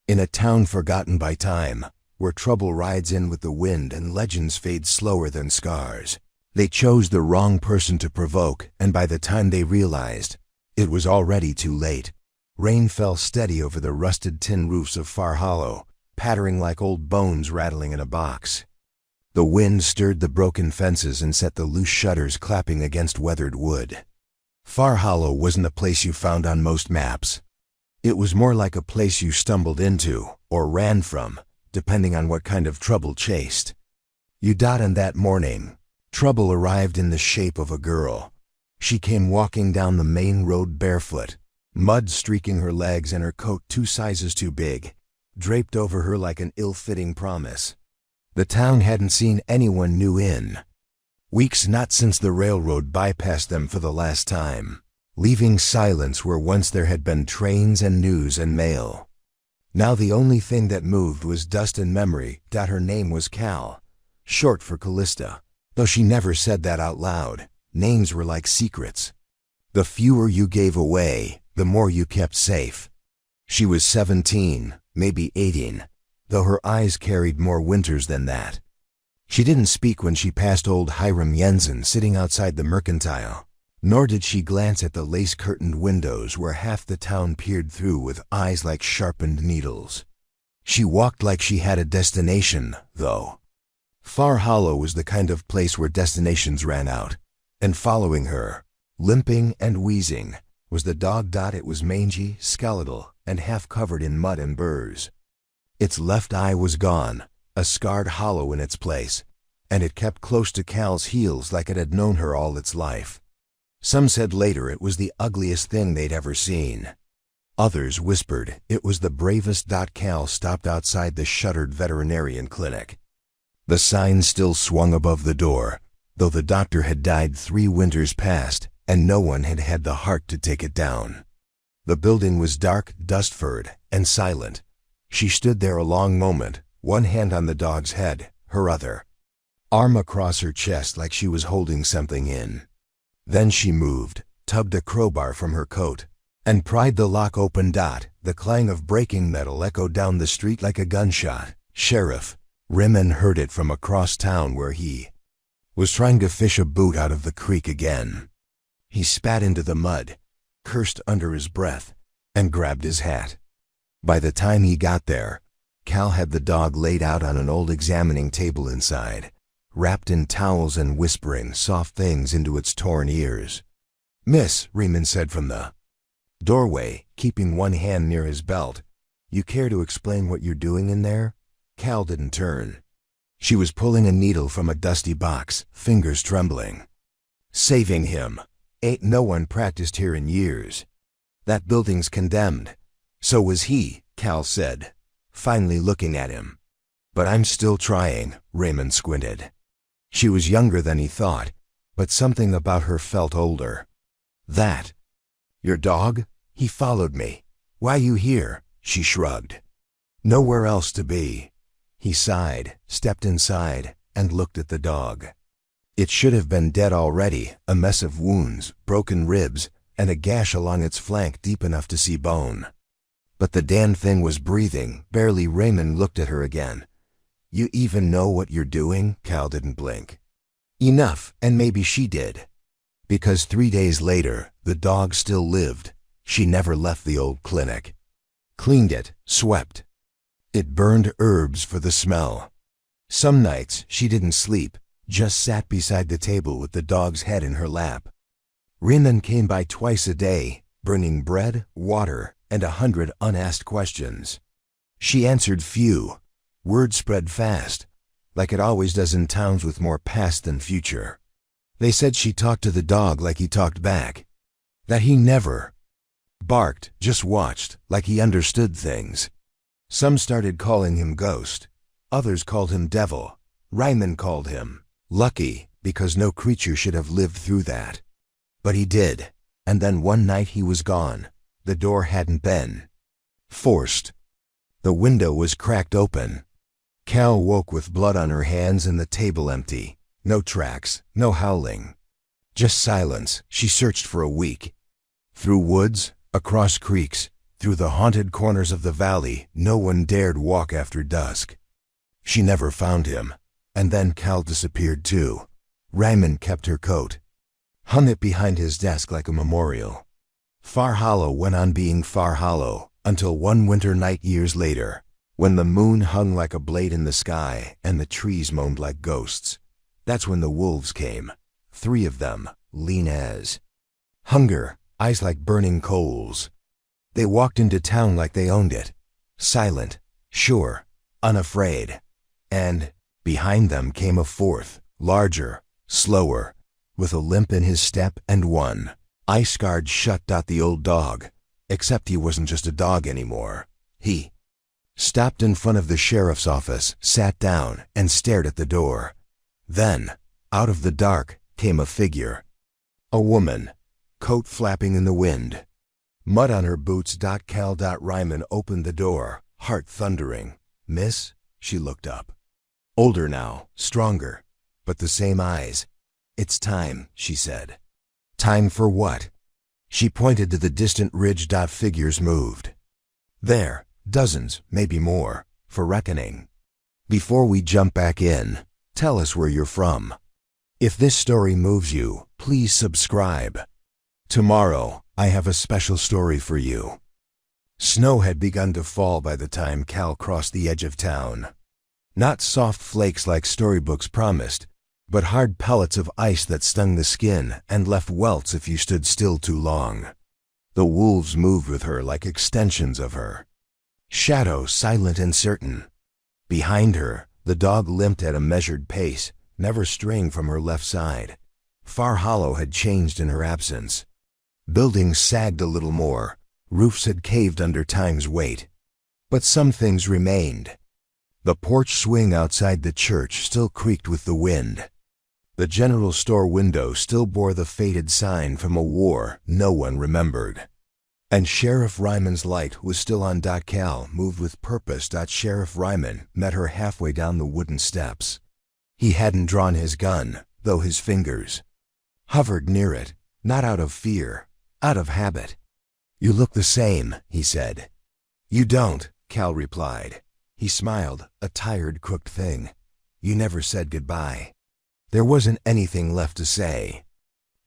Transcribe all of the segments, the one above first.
In a town forgotten by time, where trouble rides in with the wind and legends fade slower than scars, they chose the wrong person to provoke, and by the time they realized, it was already too late. Rain fell steady over the rusted tin roofs of Far Hollow, pattering like old bones rattling in a box. The wind stirred the broken fences and set the loose shutters clapping against weathered wood. Far Hollow wasn't a place you found on most maps. It was more like a place you stumbled into, or ran from, depending on what kind of trouble chased. On that morning, trouble arrived in the shape of a girl. She came walking down the main road barefoot, mud streaking her legs and her coat 2 sizes too big, draped over her like an ill-fitting promise. The town hadn't seen anyone new in weeks, not since the railroad bypassed them for the last time, leaving silence where once there had been trains and news and mail. Now the only thing that moved was dust and memory. Her name was Cal, short for Callista, though she never said that out loud. Names were like secrets. The fewer you gave away, the more you kept safe. She was 17, maybe 18, though her eyes carried more winters than that. She didn't speak when she passed old Hiram Jensen sitting outside the Mercantile, nor did she glance at the lace-curtained windows where half the town peered through with eyes like sharpened needles. She walked like she had a destination, though. Far Hollow was the kind of place where destinations ran out, and following her, limping and wheezing, was the dog. It was mangy, skeletal, and half covered in mud and burrs. Its left eye was gone, a scarred hollow in its place, and it kept close to Cal's heels like it had known her all its life. Some said later it was the ugliest thing they'd ever seen. Others whispered it was the bravest. Cal stopped outside the shuttered veterinarian clinic. The sign still swung above the door, though the doctor had died 3 winters past, and no one had had the heart to take it down. The building was dark, dust-furred, and silent. She stood there a long moment, one hand on the dog's head, her other arm across her chest like she was holding something in. Then she moved, tugged a crowbar from her coat, and pried the lock open. The clang of breaking metal echoed down the street like a gunshot. Sheriff Rimmon heard it from across town where he was trying to fish a boot out of the creek again. He spat into the mud, cursed under his breath, and grabbed his hat. By the time he got there, Cal had the dog laid out on an old examining table inside, wrapped in towels and whispering soft things into its torn ears. "Miss," Rimmon said from the doorway, keeping one hand near his belt, "you care to explain what you're doing in there?" Cal didn't turn. She was pulling a needle from a dusty box, fingers trembling. "Saving him. Ain't no one practiced here in years. That building's condemned." "So was he," Cal said, finally looking at him. "But I'm still trying." Rimmon squinted. She was younger than he thought, but something about her felt older. "That your dog? He followed me." "Why you here?" She shrugged. "Nowhere else to be." He sighed, stepped inside, and looked at the dog. It should have been dead already, a mess of wounds, broken ribs, and a gash along its flank deep enough to see bone. But the damn thing was breathing, barely. Rimmon looked at her again. "You even know what you're doing?" Cal didn't blink. Enough, and maybe she did. Because 3 days later, the dog still lived. She never left the old clinic. Cleaned it, swept. It burned herbs for the smell. Some nights she didn't sleep, just sat beside the table with the dog's head in her lap. Rimmon came by twice a day, bringing bread, water, and 100 unasked questions. She answered few. Word spread fast, like it always does in towns with more past than future. They said she talked to the dog like he talked back. That he never barked, just watched, like he understood things. Some started calling him Ghost. Others called him Devil. Rimmon called him Lucky, because no creature should have lived through that. But he did, and then one night he was gone. The door hadn't been forced. The window was cracked open. Cal woke with blood on her hands and the table empty. No tracks, no howling. Just silence. She searched for a week. Through woods, across creeks, Through the haunted corners of the valley, no one dared walk after dusk. She never found him, and then Cal disappeared too. Ryman kept her coat, hung it behind his desk like a memorial. Far Hollow went on being Far Hollow until one winter night years later, when the moon hung like a blade in the sky and the trees moaned like ghosts. That's when the wolves came. 3 of them, lean as hunger, eyes like burning coals. They walked into town like they owned it, silent, sure, unafraid. And behind them came a 4th, larger, slower, with a limp in his step and one eye-scarred shut. The old dog, except he wasn't just a dog anymore. He stopped in front of the sheriff's office, sat down, and stared at the door. Then, out of the dark, came a figure. A woman, coat flapping in the wind, mud on her boots. Cal. Ryman opened the door, heart thundering. "Miss?" She looked up. Older now, stronger, but the same eyes. "It's time," she said. "Time for what?" She pointed to the distant ridge. Figures moved. "There, dozens, maybe more, for reckoning. Before we jump back in, tell us where you're from. If this story moves you, please subscribe. Tomorrow, I have a special story for you." Snow had begun to fall by the time Cal crossed the edge of town. Not soft flakes like storybooks promised, but hard pellets of ice that stung the skin and left welts if you stood still too long. The wolves moved with her like extensions of her. Shadow, silent and certain. Behind her, the dog limped at a measured pace, never straying from her left side. Far Hollow had changed in her absence. Buildings sagged a little more. Roofs had caved under time's weight. But some things remained. The porch swing outside the church still creaked with the wind. The general store window still bore the faded sign from a war no one remembered. And Sheriff Ryman's light was still on. Cal moved with purpose. Sheriff Ryman met her halfway down the wooden steps. He hadn't drawn his gun, though his fingers hovered near it, not out of fear, out of habit. "You look the same," he said. "You don't," Cal replied. He smiled, a tired, crooked thing. "You never said goodbye." There wasn't anything left to say.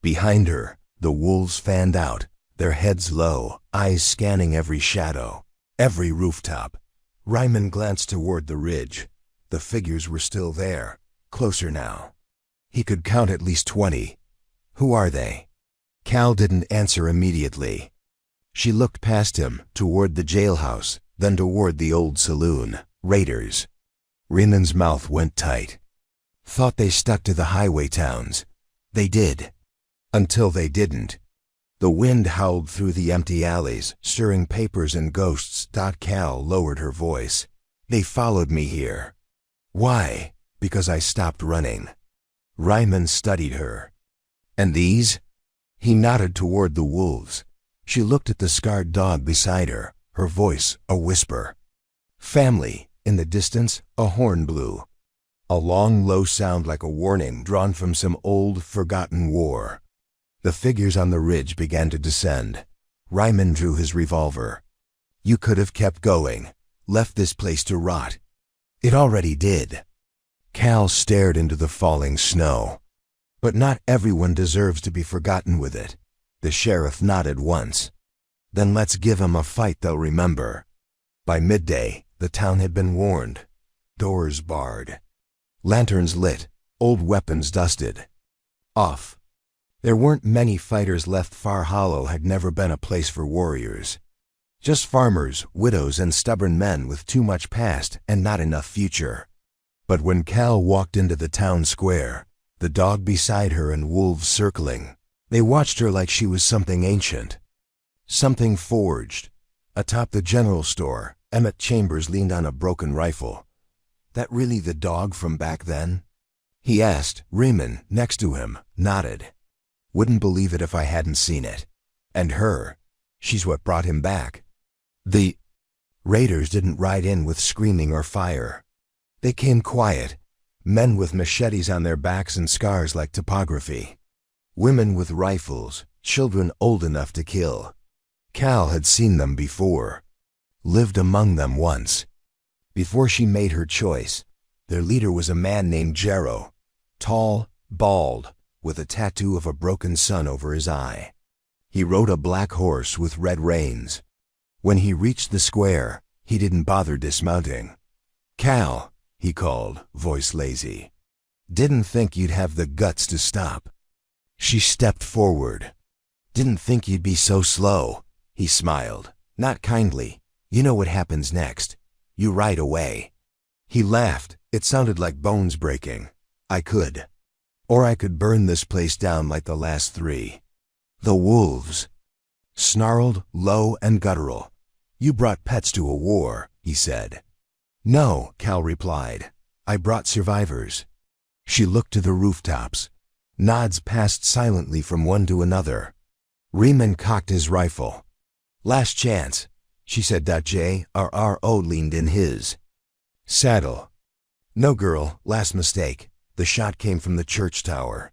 Behind her, the wolves fanned out, their heads low, eyes scanning every shadow, every rooftop. Ryman glanced toward the ridge. The figures were still there, closer now. He could count at least 20. "Who are they?" Cal didn't answer immediately. She looked past him, toward the jailhouse, then toward the old saloon. Raiders. Ryman's mouth went tight. Thought they stuck to the highway towns. They did. Until they didn't. The wind howled through the empty alleys, stirring papers and ghosts. Cal lowered her voice. "They followed me here." "Why?" "Because I stopped running." Ryman studied her. "And these?" He nodded toward the wolves. She looked at the scarred dog beside her, her voice a whisper. "Family." In the distance, a horn blew. A long, low sound like a warning drawn from some old, forgotten war. The figures on the ridge began to descend. Ryman drew his revolver. "You could have kept going, left this place to rot. It already did." Cal stared into the falling snow. "But not everyone deserves to be forgotten with it." The sheriff nodded once. "Then let's give 'em a fight they'll remember." By midday, the town had been warned. Doors barred. Lanterns lit, old weapons dusted. Off. There weren't many fighters left. Far Hollow had never been a place for warriors. Just farmers, widows, and stubborn men with too much past and not enough future. But when Cal walked into the town square, the dog beside her and wolves circling, they watched her like she was something ancient. Something forged. Atop the general store, Emmett Chambers leaned on a broken rifle. "That really the dog from back then?" he asked. Ryman, next to him, nodded. "Wouldn't believe it if I hadn't seen it. And her. She's what brought him back." The raiders didn't ride in with screaming or fire. They came quiet, men with machetes on their backs and scars like topography. Women with rifles, children old enough to kill. Cal had seen them before, lived among them once. Before she made her choice, their leader was a man named Jero, tall, bald, with a tattoo of a broken sun over his eye. He rode a black horse with red reins. When he reached the square, he didn't bother dismounting. "Cal," he called, voice lazy. "Didn't think you'd have the guts to stop." She stepped forward. "Didn't think you'd be so slow," he smiled, not kindly. "You know what happens next. You ride away." He laughed. It sounded like bones breaking. "I could. Or I could burn this place down like the last three." "The wolves." Snarled, low and guttural. "You brought pets to a war," he said. "No," Cal replied. "I brought survivors." She looked to the rooftops. Nods passed silently from one to another. Riemann cocked his rifle. "Last chance," she said. J.R.R.O. leaned in his. "Saddle." "No, girl, last mistake." The shot came from the church tower.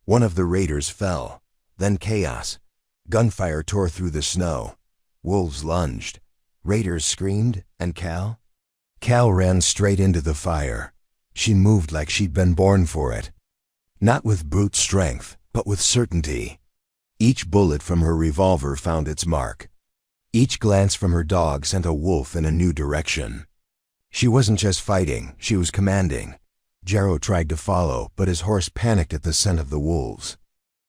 One of the raiders fell. Then chaos. Gunfire tore through the snow. Wolves lunged. Raiders screamed, and Cal? Cal ran straight into the fire. She moved like she'd been born for it. Not with brute strength, but with certainty. Each bullet from her revolver found its mark. Each glance from her dog sent a wolf in a new direction. She wasn't just fighting, she was commanding. Jero tried to follow, but his horse panicked at the scent of the wolves.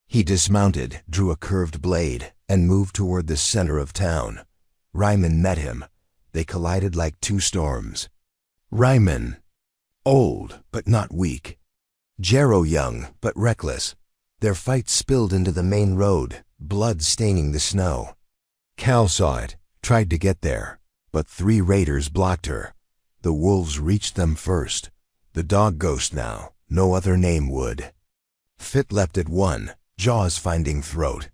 He dismounted, drew a curved blade, and moved toward the center of town. Riemann met him. They collided like two storms. Riemann, old but not weak. Jero young but reckless. Their fight spilled into the main road, blood staining the snow. Cal saw it, tried to get there, but 3 raiders blocked her. The wolves reached them first. The dog ghost now, no other name would. Fit leapt at one, jaws finding throat.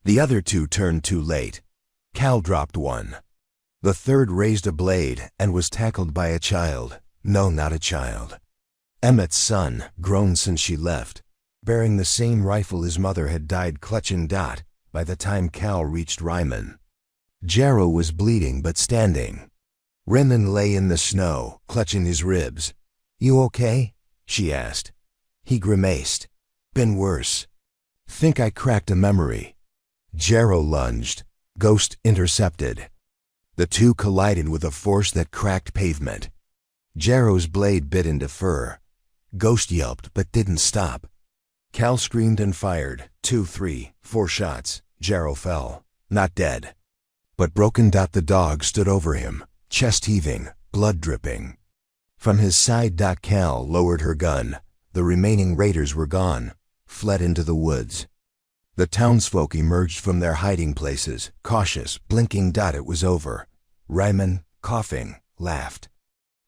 The other 2 turned too late. Cal dropped one. The third raised a blade and was tackled by a child. No, not a child. Emmett's son, grown since she left, bearing the same rifle his mother had died clutching Dot by the time Cal reached Riemann. Jero was bleeding but standing. Riemann lay in the snow, clutching his ribs. "You okay?" she asked. He grimaced. "Been worse. Think I cracked a memory." Jero lunged. Ghost intercepted. The 2 collided with a force that cracked pavement. Jero's blade bit into fur. Ghost yelped but didn't stop. Cal screamed and fired. 2, 3, 4 shots. Jero fell. Not dead. But broken. The dog stood over him, chest heaving, blood dripping. From his side. Cal lowered her gun. The remaining raiders were gone, fled into the woods. The townsfolk emerged from their hiding places, cautious, blinking. It was over. Riemann, coughing, laughed.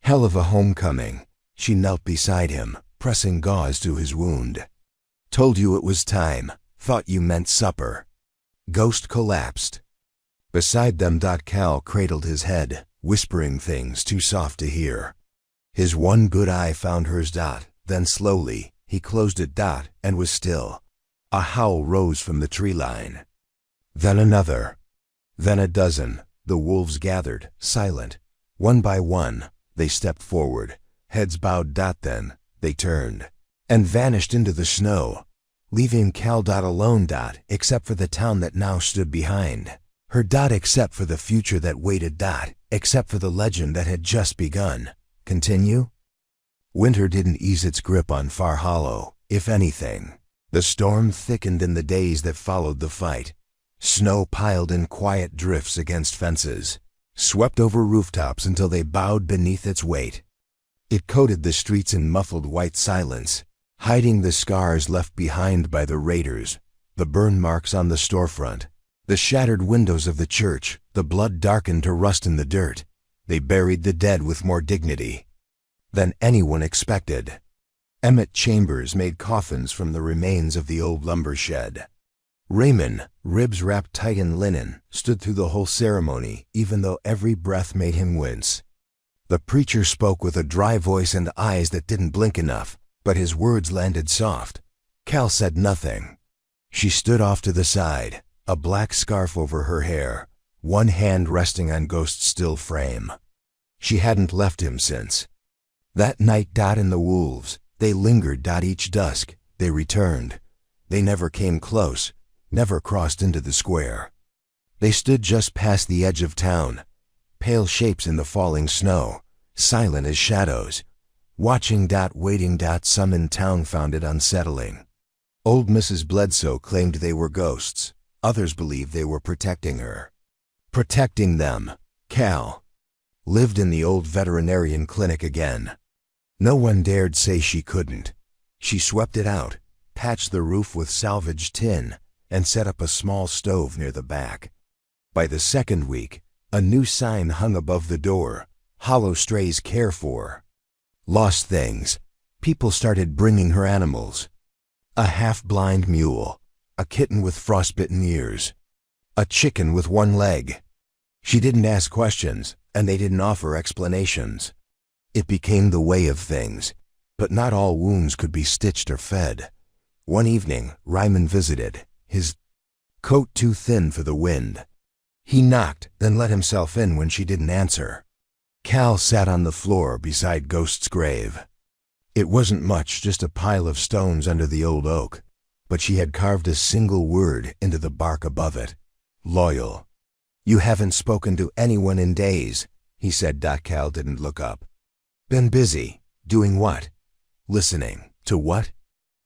"Hell of a homecoming." She knelt beside him, pressing gauze to his wound. "Told you it was time. Thought you meant supper." Ghost collapsed. Beside them. Cal cradled his head, whispering things too soft to hear. His one good eye found hers. Then slowly, he closed it. And was still. A howl rose from the tree line. Then another. Then a dozen. The wolves gathered, silent. One by one, they stepped forward, heads bowed. Then, they turned, and vanished into the snow, leaving Cal. Alone. Except for the town that now stood behind. Her. Except for the future that waited. Except for the legend that had just begun. Continue? Winter didn't ease its grip on Far Hollow, if anything. The storm thickened in the days that followed the fight. Snow piled in quiet drifts against fences, swept over rooftops until they bowed beneath its weight. It coated the streets in muffled white silence, hiding the scars left behind by the raiders, the burn marks on the storefront, the shattered windows of the church, the blood darkened to rust in the dirt. They buried the dead with more dignity than anyone expected. Emmett Chambers made coffins from the remains of the old lumber shed. Raymond, ribs wrapped tight in linen, stood through the whole ceremony, even though every breath made him wince. The preacher spoke with a dry voice and eyes that didn't blink enough, but his words landed soft. Cal said nothing. She stood off to the side, a black scarf over her hair, one hand resting on Ghost's still frame. She hadn't left him since. That night, and the wolves, they lingered. Each dusk, they returned. They never came close, never crossed into the square. They stood just past the edge of town, pale shapes in the falling snow, silent as shadows, watching. Waiting. Some in town found it unsettling. Old Mrs. Bledsoe claimed they were ghosts. Others believed they were protecting her. Protecting them. Cal lived in the old veterinarian clinic again. No one dared say she couldn't. She swept it out, patched the roof with salvaged tin, and set up a small stove near the back. By the second week, a new sign hung above the door: Hollow Strays Care For. Lost things. People started bringing her animals. A half-blind mule, a kitten with frostbitten ears, a chicken with one leg. She didn't ask questions, and they didn't offer explanations. It became the way of things, but not all wounds could be stitched or fed. One evening, Ryman visited, his coat too thin for the wind. He knocked, then let himself in when she didn't answer. Cal sat on the floor beside Ghost's grave. It wasn't much, just a pile of stones under the old oak, but she had carved a single word into the bark above it: loyal. "You haven't spoken to anyone in days," he said. Cal didn't look up. "Been busy. Doing what?" "Listening." "To what?"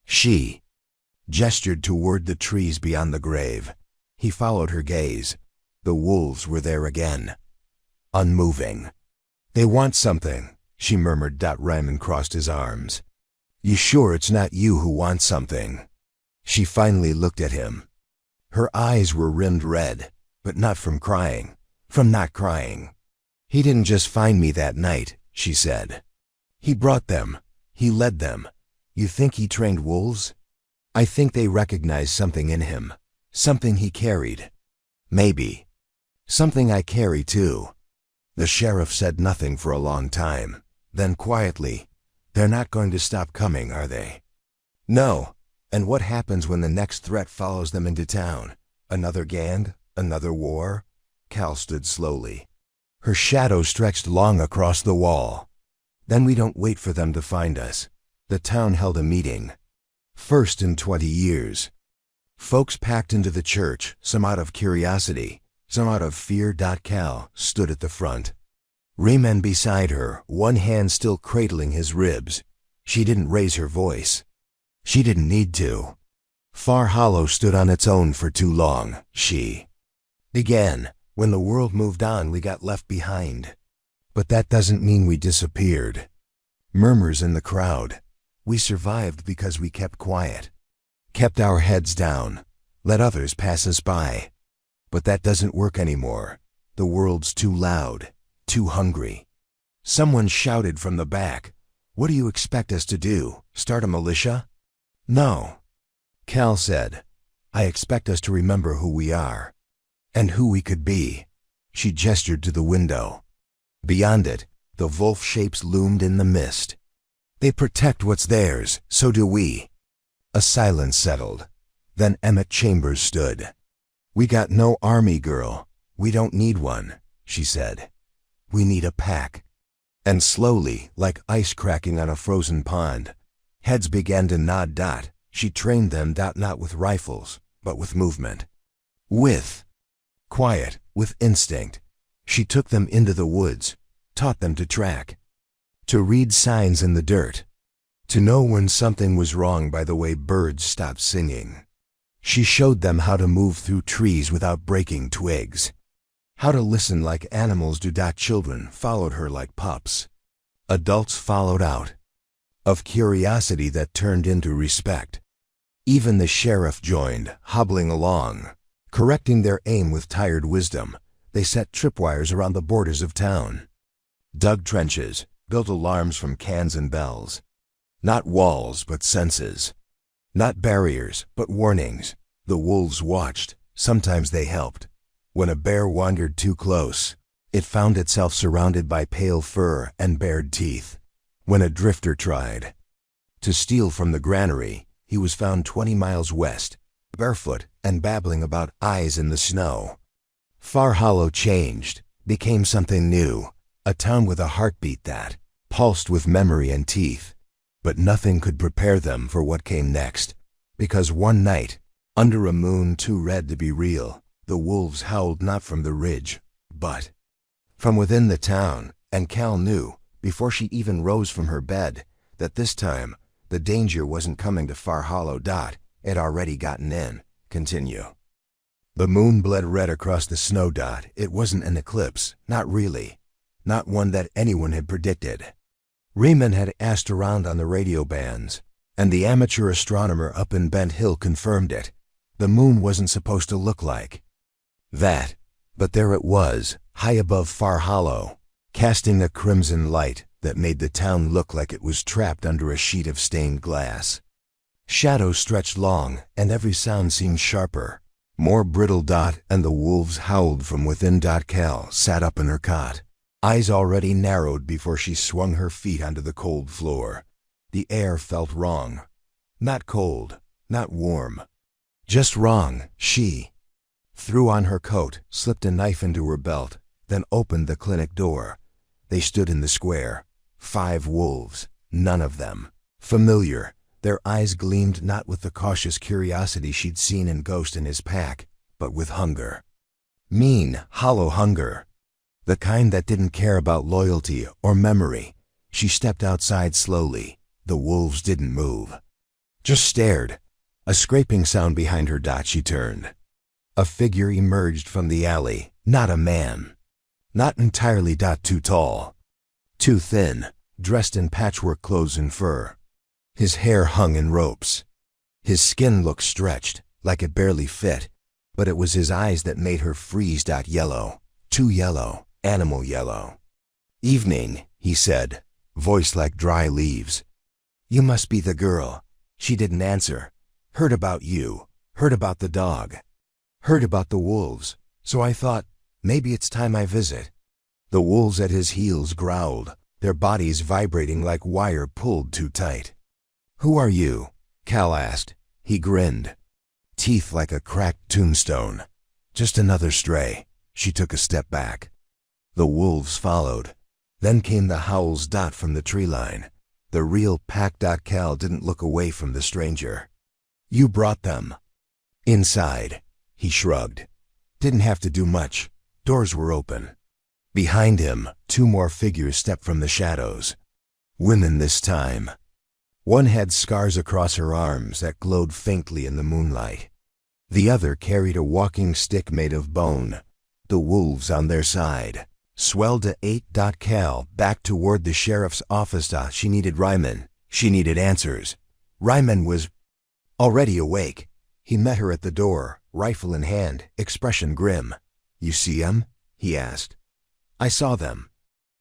She gestured toward the trees beyond the grave. He followed her gaze. The wolves were there again, unmoving. "They want something," she murmured. Ryman crossed his arms. "You sure it's not you who want something?" She finally looked at him. Her eyes were rimmed red, but not from crying, from not crying. "He didn't just find me that night," she said. "He brought them. He led them. You think he trained wolves? I think they recognized something in him, something he carried. Maybe. Something I carry too." The sheriff said nothing for a long time. Then quietly, "They're not going to stop coming, are they?" "No. And what happens when the next threat follows them into town? Another gang? Another war?" Cal stood slowly. Her shadow stretched long across the wall. "Then we don't wait for them to find us." The town held a meeting. First in 20 years. Folks packed into the church, some out of curiosity, some out of fear. Cal stood at the front. Ryman beside her, one hand still cradling his ribs. She didn't raise her voice. She didn't need to. Far Hollow stood on its own for too long. She began. When the world moved on, we got left behind. But that doesn't mean we disappeared. Murmurs in the crowd. We survived because we kept quiet. Kept our heads down. Let others pass us by. But that doesn't work anymore. The world's too loud, too hungry. Someone shouted from the back, "What do you expect us to do? Start a militia?" "No." Cal said, "I expect us to remember who we are. And who we could be." She gestured to the window. Beyond it, the wolf shapes loomed in the mist. "They protect what's theirs, so do we." A silence settled. Then Emmett Chambers stood. "We got no army, girl. We don't need one," she said. "We need a pack." And slowly, like ice cracking on a frozen pond, heads began to nod. She trained them, not with rifles, but with movement. With quiet, with instinct. She took them into the woods, taught them to track, to read signs in the dirt, to know when something was wrong by the way birds stopped singing. She showed them how to move through trees without breaking twigs, how to listen like animals do. Children followed her like pups. Adults followed out, of curiosity that turned into respect. Even the sheriff joined, hobbling along, correcting their aim with tired wisdom. They set tripwires around the borders of town, dug trenches, built alarms from cans and bells. Not walls, but senses. Not barriers, but warnings. The wolves watched. Sometimes they helped. When a bear wandered too close, it found itself surrounded by pale fur and bared teeth. When a drifter tried to steal from the granary, he was found 20 miles west, barefoot and babbling about eyes in the snow. Far Hollow changed, became something new, a town with a heartbeat that pulsed with memory and teeth. But nothing could prepare them for what came next, because one night, under a moon too red to be real, the wolves howled not from the ridge, but from within the town, and Cal knew, before she even rose from her bed, that this time the danger wasn't coming to Far Hollow. It already gotten in. Continue. The moon bled red across the snow. It wasn't an eclipse, not really, not one that anyone had predicted. Riemann had asked around on the radio bands, and the amateur astronomer up in Bent Hill confirmed it. The moon wasn't supposed to look like that, but there it was, high above Far Hollow, casting a crimson light that made the town look like it was trapped under a sheet of stained glass. Shadows stretched long, and every sound seemed sharper, more brittle. And the wolves howled from within. Cal sat up in her cot, eyes already narrowed before she swung her feet onto the cold floor. The air felt wrong. Not cold, not warm, just wrong. She threw on her coat, slipped a knife into her belt, then opened the clinic door. They stood in the square, 5 wolves, none of them familiar. Their eyes gleamed not with the cautious curiosity she'd seen in Ghost and his pack, but with hunger. Mean, hollow hunger. The kind that didn't care about loyalty or memory. She stepped outside slowly. The wolves didn't move, just stared. A scraping sound behind her. She turned. A figure emerged from the alley, not a man. Not entirely. Too tall, too thin, dressed in patchwork clothes and fur. His hair hung in ropes. His skin looked stretched, like it barely fit, but it was his eyes that made her freeze. Yellow, too yellow, animal yellow. Evening, he said, voice like dry leaves. You must be the girl. She didn't answer. Heard about you, heard about the dog, heard about the wolves, so I thought, maybe it's time I visit. The wolves at his heels growled, their bodies vibrating like wire pulled too tight. Who are you? Cal asked. He grinned, teeth like a cracked tombstone. Just another stray. She took a step back. The wolves followed. Then came the howls. From the tree line. The real pack. Cal didn't look away from the stranger. You brought them inside. He shrugged. Didn't have to do much. Doors were open. Behind him, 2 more figures stepped from the shadows. Women this time. One had scars across her arms that glowed faintly in the moonlight. The other carried a walking stick made of bone. The wolves on their side swelled to 8. Cal back toward the sheriff's office. She needed Riemann. She needed answers. Riemann was already awake. He met her at the door, rifle in hand, expression grim. You see 'em? He asked. I saw them.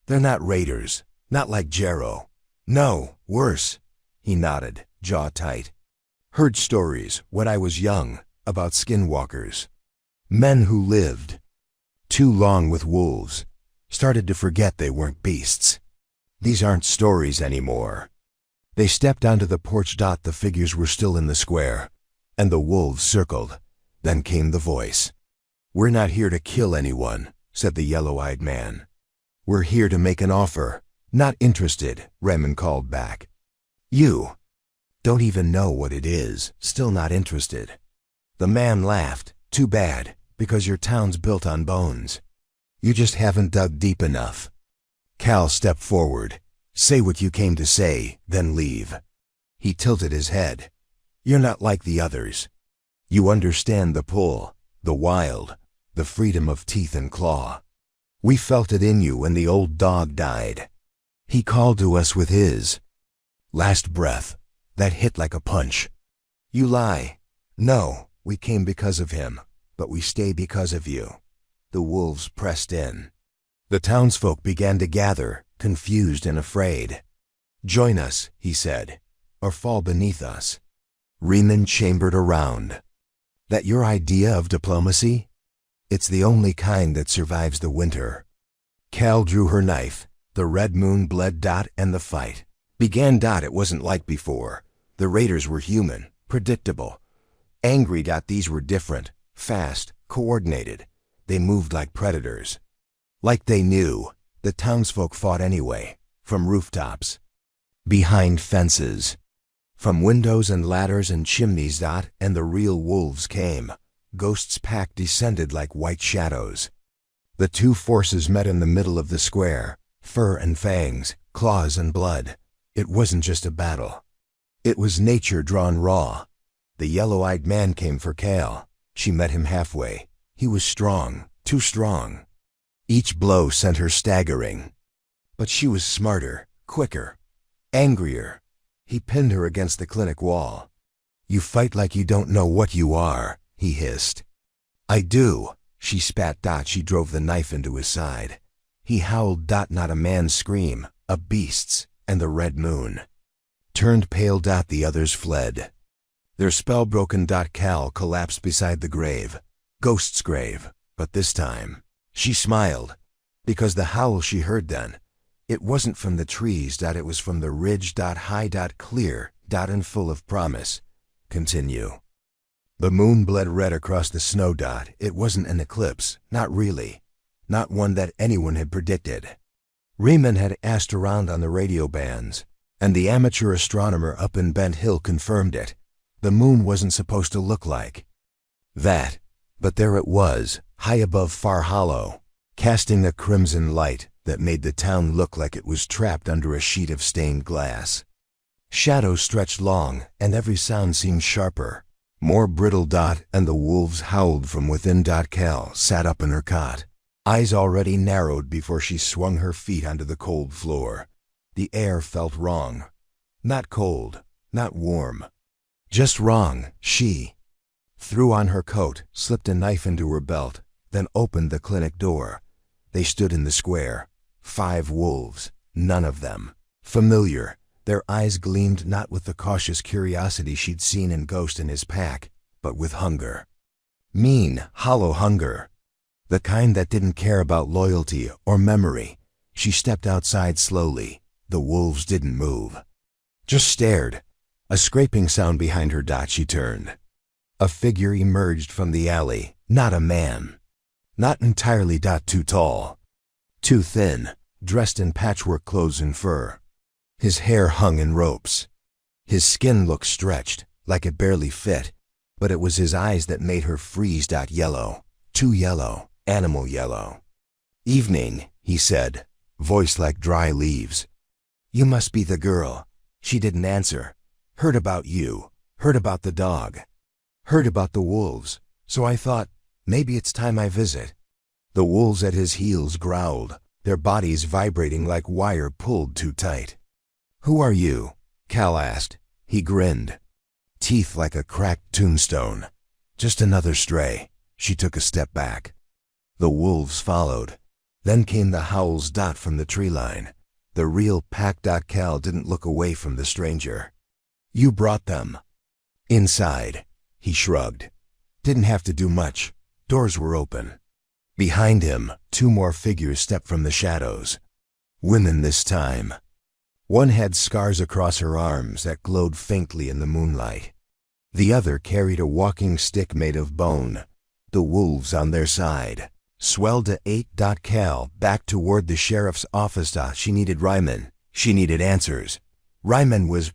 They're not raiders, not like Jero. No, worse. He nodded, jaw tight. Heard stories, when I was young, about skinwalkers. Men who lived too long with wolves, started to forget they weren't beasts. These aren't stories anymore. They stepped onto the porch. The figures were still in the square, and the wolves circled. Then came the voice. We're not here to kill anyone, said the yellow-eyed man. We're here to make an offer. Not interested, Riemann called back. You don't even know what it is, still not interested. The man laughed. Too bad, because your town's built on bones. You just haven't dug deep enough. Cal stepped forward. Say what you came to say, then leave. He tilted his head. You're not like the others. You understand the pull, the wild, the freedom of teeth and claw. We felt it in you when the old dog died. He called to us with his last breath, that hit like a punch. You lie. No, we came because of him, but we stay because of you. The wolves pressed in. The townsfolk began to gather, confused and afraid. Join us, he said, or fall beneath us. Riemann chambered around. That your idea of diplomacy? It's the only kind that survives the winter. Cal drew her knife. The red moon bled. And the fight began. It wasn't like before. The raiders were human, predictable. Angry. These were different, fast, coordinated. They moved like predators. Like they knew. The townsfolk fought anyway, from rooftops, behind fences, from windows and ladders and chimneys. And the real wolves came. Ghost's pack descended like white shadows. The two forces met in the middle of the square, fur and fangs, claws and blood. It wasn't just a battle. It was nature drawn raw. The yellow-eyed man came for Cal. She met him halfway. He was strong, too strong. Each blow sent her staggering. But she was smarter, quicker, angrier. He pinned her against the clinic wall. "You fight like you don't know what you are," he hissed. "I do," she spat. She drove the knife into his side. He howled. Not a man's scream, a beast's, and the red moon turned pale. The others fled. Their spell broken. Cal collapsed beside the grave. Ghost's grave. But this time, she smiled, because the howl she heard then, it wasn't from the trees. It was from the ridge. High. Clear. And full of promise. Continue. The moon bled red across the snow. It wasn't an eclipse, not really. Not one that anyone had predicted. Riemann had asked around on the radio bands, and the amateur astronomer up in Bent Hill confirmed it. The moon wasn't supposed to look like that, but there it was, high above Far Hollow, casting a crimson light that made the town look like it was trapped under a sheet of stained glass. Shadows stretched long, and every sound seemed sharper, more brittle. And the wolves howled from within. Cal sat up in her cot, eyes already narrowed before she swung her feet onto the cold floor. The air felt wrong. Not cold, not warm. Just wrong. She threw on her coat, slipped a knife into her belt, then opened the clinic door. They stood in the square. 5 wolves, none of them familiar. Their eyes gleamed not with the cautious curiosity she'd seen in Ghost and his pack, but with hunger. Mean, hollow hunger. The kind that didn't care about loyalty or memory. She stepped outside slowly. The wolves didn't move. Just stared. A scraping sound behind her. She turned. A figure emerged from the alley. Not a man. Not entirely. Too tall. Too thin. Dressed in patchwork clothes and fur. His hair hung in ropes. His skin looked stretched, like it barely fit, but it was his eyes that made her freeze. Yellow. Too yellow. Animal yellow. "Evening," he said, voice like dry leaves. "You must be the girl." She didn't answer. "Heard about you. Heard about the dog. Heard about the wolves. So I thought, maybe it's time I visit." The wolves at his heels growled, their bodies vibrating like wire pulled too tight. "Who are you?" Cal asked. He grinned. Teeth like a cracked tombstone. "Just another stray." She took a step back. The wolves followed. Then came the howls. From the tree line. The real pack. Cal didn't look away from the stranger. "You brought them." "Inside." He shrugged. "Didn't have to do much. Doors were open." Behind him, 2 more figures stepped from the shadows. Women this time. One had scars across her arms that glowed faintly in the moonlight. The other carried a walking stick made of bone. The wolves on their side swelled to 8. Cal back toward the sheriff's office. She needed Riemann. She needed answers. Riemann was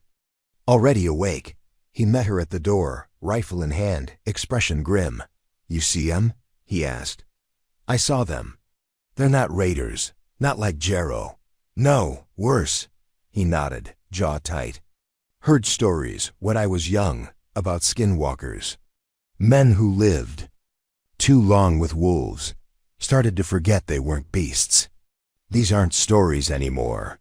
already awake. He met her at the door, rifle in hand, expression grim. "You see 'em?" he asked. "I saw them. They're not raiders, not like Jarrow. No, worse." He nodded, jaw tight. "Heard stories, when I was young, about skinwalkers. Men who lived too long with wolves. Started to forget they weren't beasts. These aren't stories anymore."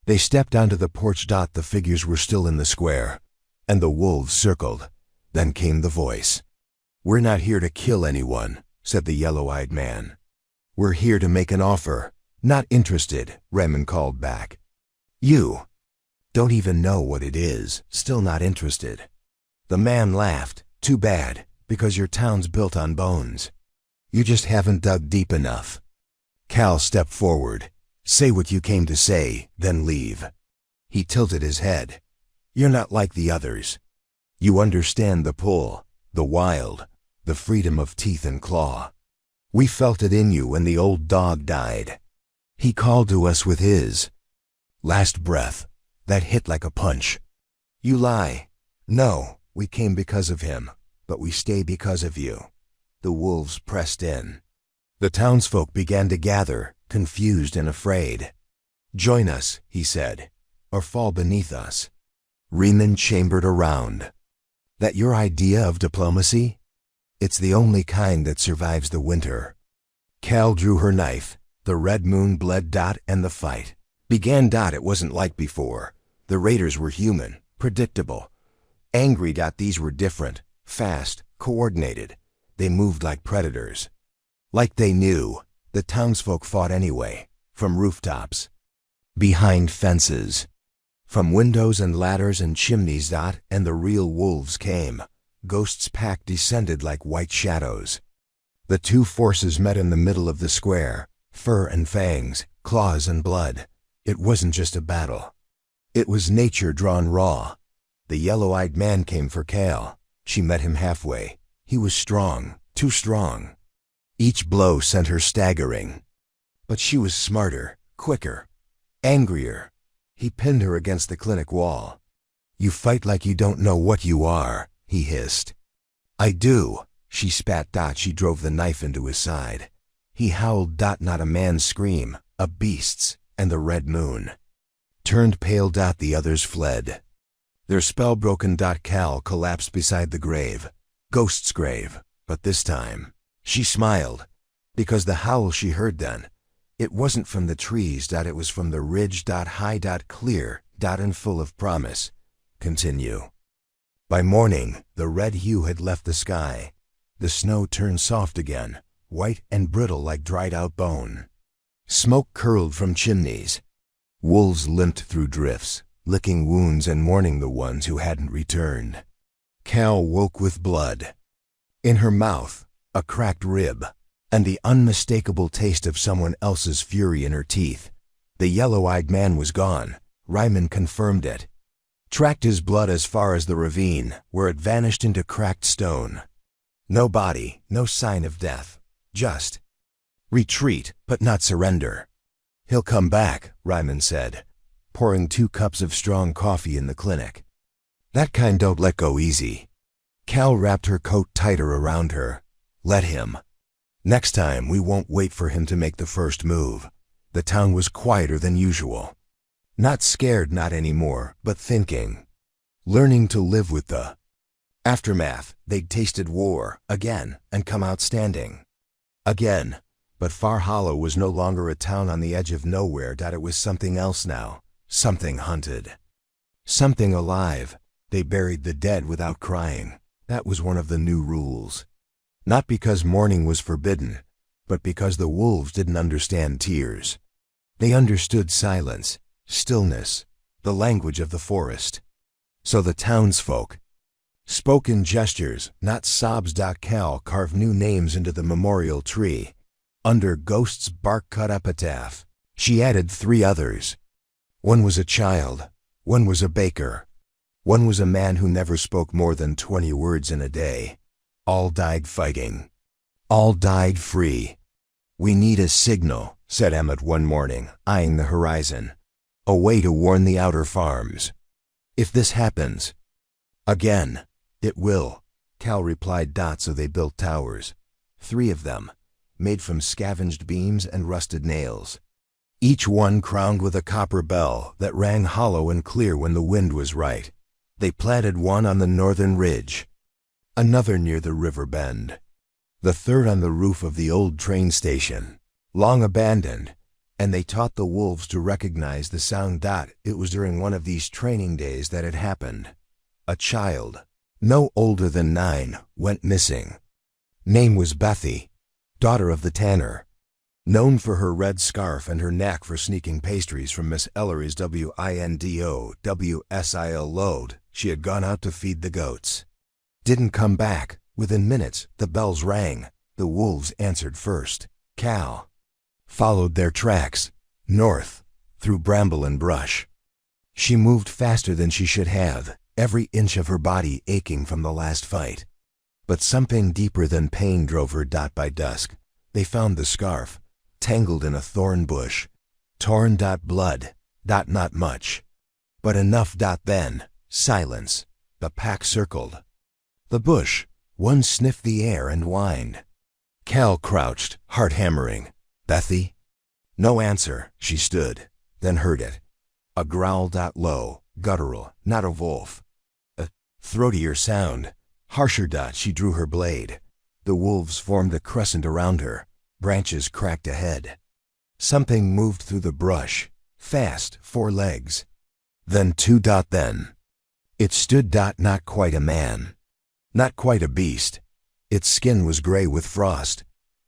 They stepped onto the porch. The figures were still in the square, and the wolves circled. Then came the voice. "We're not here to kill anyone," said the yellow-eyed man. "We're here to make an offer." "Not interested," Riemann called back. "You don't even know what it is, still not interested." The man laughed. "Too bad, because your town's built on bones. You just haven't dug deep enough." Cal stepped forward. "Say what you came to say, then leave." He tilted his head. "You're not like the others. You understand the pull, The wild, the freedom of teeth and claw. We felt it in you when the old dog died. He called to us with his last breath that hit like a punch. You lie. No, we came because of him, but we stay because of you. The wolves pressed in. The townsfolk began to gather, confused and afraid. Join us, he said, or fall beneath us. Riemann chambered around. That your idea of diplomacy? It's the only kind that survives the winter. Cal drew her knife. The red moon bled Dot and the fight began. Dot, it wasn't like before. The raiders were human, predictable. Angry. Dot, these were different, fast, coordinated. They moved like predators. Like they knew. The townsfolk fought anyway, from rooftops, behind fences, from windows and ladders and chimneys. Dot, and the real wolves came. Ghost's pack descended like white shadows. The two forces met in the middle of the square, fur and fangs, claws and blood. It wasn't just a battle. It was nature drawn raw. The yellow-eyed man came for Cal. She met him halfway. He was strong, too strong. Each blow sent her staggering. But she was smarter, quicker, angrier. He pinned her against the clinic wall. You fight like you don't know what you are, he hissed. I do, she spat. Dot, she drove the knife into his side. He howled. Dot, not a man's scream, a beast's, and the red moon turned pale. Dot, the others fled. Their spell broken. Dot, Cal collapsed beside the grave. Ghost's grave, but this time, she smiled, because the howl she heard then, it wasn't from the trees. Dot, it was from the ridge. Dot, high. Dot, clear. Dot, and full of promise. Continue. By morning, the red hue had left the sky. The snow turned soft again, white and brittle like dried-out bone. Smoke curled from chimneys. Wolves limped through drifts, licking wounds and mourning the ones who hadn't returned. Cal woke with blood. In her mouth, a cracked rib, and the unmistakable taste of someone else's fury in her teeth. The yellow-eyed man was gone. Riemann confirmed it. Tracked his blood as far as the ravine, where it vanished into cracked stone. No body, no sign of death. Just retreat, but not surrender. He'll come back, Riemann said, pouring 2 cups of strong coffee in the clinic. That kind don't let go easy. Cal wrapped her coat tighter around her. Let him. Next time we won't wait for him to make the first move. The town was quieter than usual. Not scared, not anymore, but thinking. Learning to live with the aftermath. They'd tasted war, again, and come out standing. Again. But Far Hollow was no longer a town on the edge of nowhere. It was something else now. Something hunted. Something alive. They buried the dead without crying. That was one of the new rules. Not because mourning was forbidden, but because the wolves didn't understand tears. They understood silence, stillness, the language of the forest. So the townsfolk spoke in gestures, not sobs. Cal carved new names into the memorial tree. Under Ghost's bark-cut epitaph, she added 3 others. One was a child, one was a baker, one was a man who never spoke more than 20 words in a day. All died fighting. All died free. We need a signal, said Emmett one morning, eyeing the horizon. A way to warn the outer farms. If this happens again, it will, Cal replied. So they built towers. 3 of them, made from scavenged beams and rusted nails. Each one crowned with a copper bell that rang hollow and clear when the wind was right. They planted one on the northern ridge, another near the river bend, the third on the roof of the old train station, long abandoned, and they taught the wolves to recognize the sound. It was during one of these training days that it happened. A child, no older than 9, went missing. Name was Bethy, daughter of the tanner. Known for her red scarf and her knack for sneaking pastries from Miss Ellery's WINDO WSIL load, she had gone out to feed the goats. Didn't come back. Within minutes, the bells rang. The wolves answered first. Cal followed their tracks, north, through bramble and brush. She moved faster than she should have, every inch of her body aching from the last fight. But something deeper than pain drove her. By dusk, they found the scarf, tangled in a thorn bush. Torn. Blood. Not much. But enough. Then, silence. The pack circled the bush. One sniffed the air and whined. Cal crouched, heart hammering. Bethy? No answer. She stood, then heard it. A growl. Low, guttural, not a wolf. A throatier sound. Harsher. She drew her blade. The wolves formed a crescent around her. Branches cracked ahead. Something moved through the brush. Fast, 4 legs. Then 2. Then. It stood. Not quite a man. Not quite a beast. Its skin was gray with frost.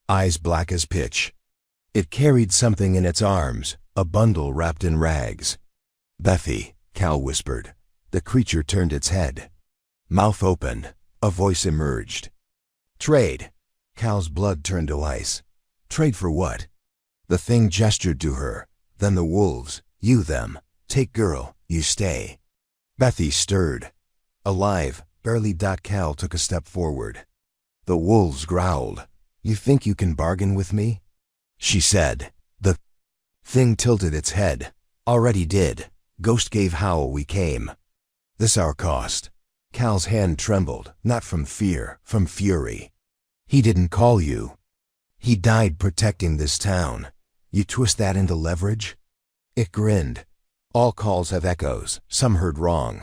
Eyes black as pitch. It carried something in its arms, a bundle wrapped in rags. Bethy, Cal whispered. The creature turned its head. Mouth opened. A voice emerged. Trade. Cal's blood turned to ice. Trade for what? The thing gestured to her. Then the wolves. You them. Take girl, you stay. Bethy stirred. Alive, barely. Cal took a step forward. The wolves growled. You think you can bargain with me? She said. The thing tilted its head. Already did. Ghost gave howl we came. This our cost. Cal's hand trembled, not from fear, from fury. He didn't call you. He died protecting this town. You twist that into leverage? It grinned. All calls have echoes, some heard wrong.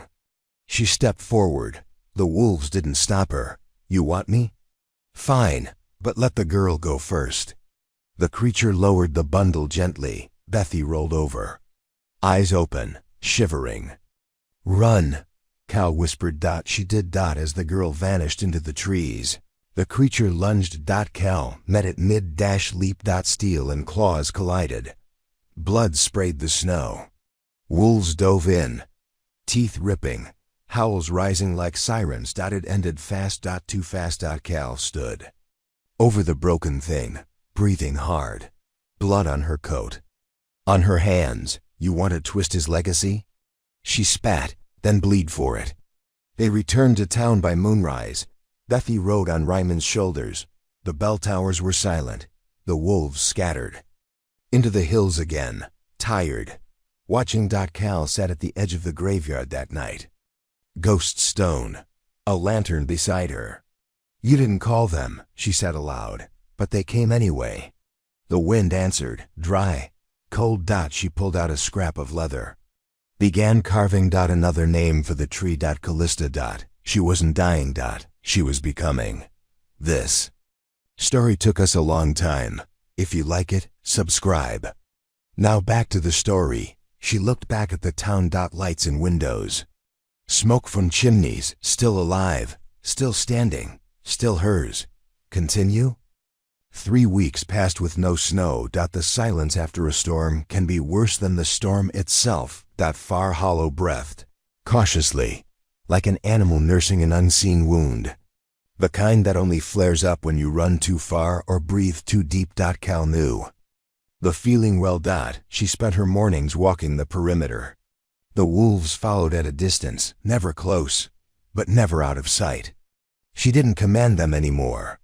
She stepped forward. The wolves didn't stop her. You want me? Fine, but let the girl go first. The creature lowered the bundle gently. Bethy rolled over. Eyes open, shivering. Run, Cal whispered. She did. As the girl vanished into the trees. The creature lunged. Cal met it mid. Leap. Steel and claws collided. Blood sprayed the snow. Wolves dove in, teeth ripping, howls rising like sirens. It ended fast. Too fast. Cal stood over the broken thing, breathing hard. Blood on her coat. On her hands. You want to twist his legacy? She spat, then bleed for it. They returned to town by moonrise. Bethy rode on Ryman's shoulders. The bell towers were silent. The wolves scattered. Into the hills again, tired. Watching. Cal sat at the edge of the graveyard that night. Ghost stone. A lantern beside her. You didn't call them, she said aloud, but they came anyway. The wind answered, dry, cold. She pulled out a scrap of leather. Began carving. Another name for the tree. Callista. She wasn't dying. She was becoming. This story took us a long time. If you like it, subscribe. Now back to the story. She looked back at the town. Lights in windows. Smoke from chimneys, still alive, still standing, still hers. Continue? 3 weeks passed with no snow. The silence after a storm can be worse than the storm itself. Far hollow breathed, cautiously, like an animal nursing an unseen wound. The kind that only flares up when you run too far or breathe too deep. Cal knew the feeling well. She spent her mornings walking the perimeter. The wolves followed at a distance, never close, but never out of sight. She didn't command them anymore.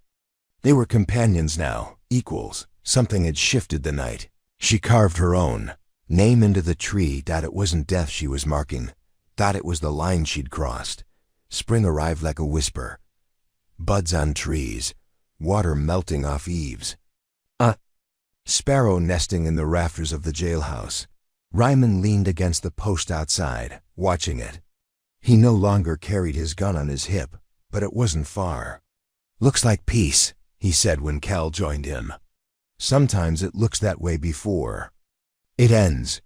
They were companions now, equals. Something had shifted the night. She carved her own name into the tree. It wasn't death she was marking. It was the line she'd crossed. Spring arrived like a whisper. Buds on trees, water melting off eaves. A sparrow nesting in the rafters of the jailhouse. Ryman leaned against the post outside, watching it. He no longer carried his gun on his hip, but it wasn't far. Looks like peace, he said when Cal joined him. Sometimes it looks that way before it ends.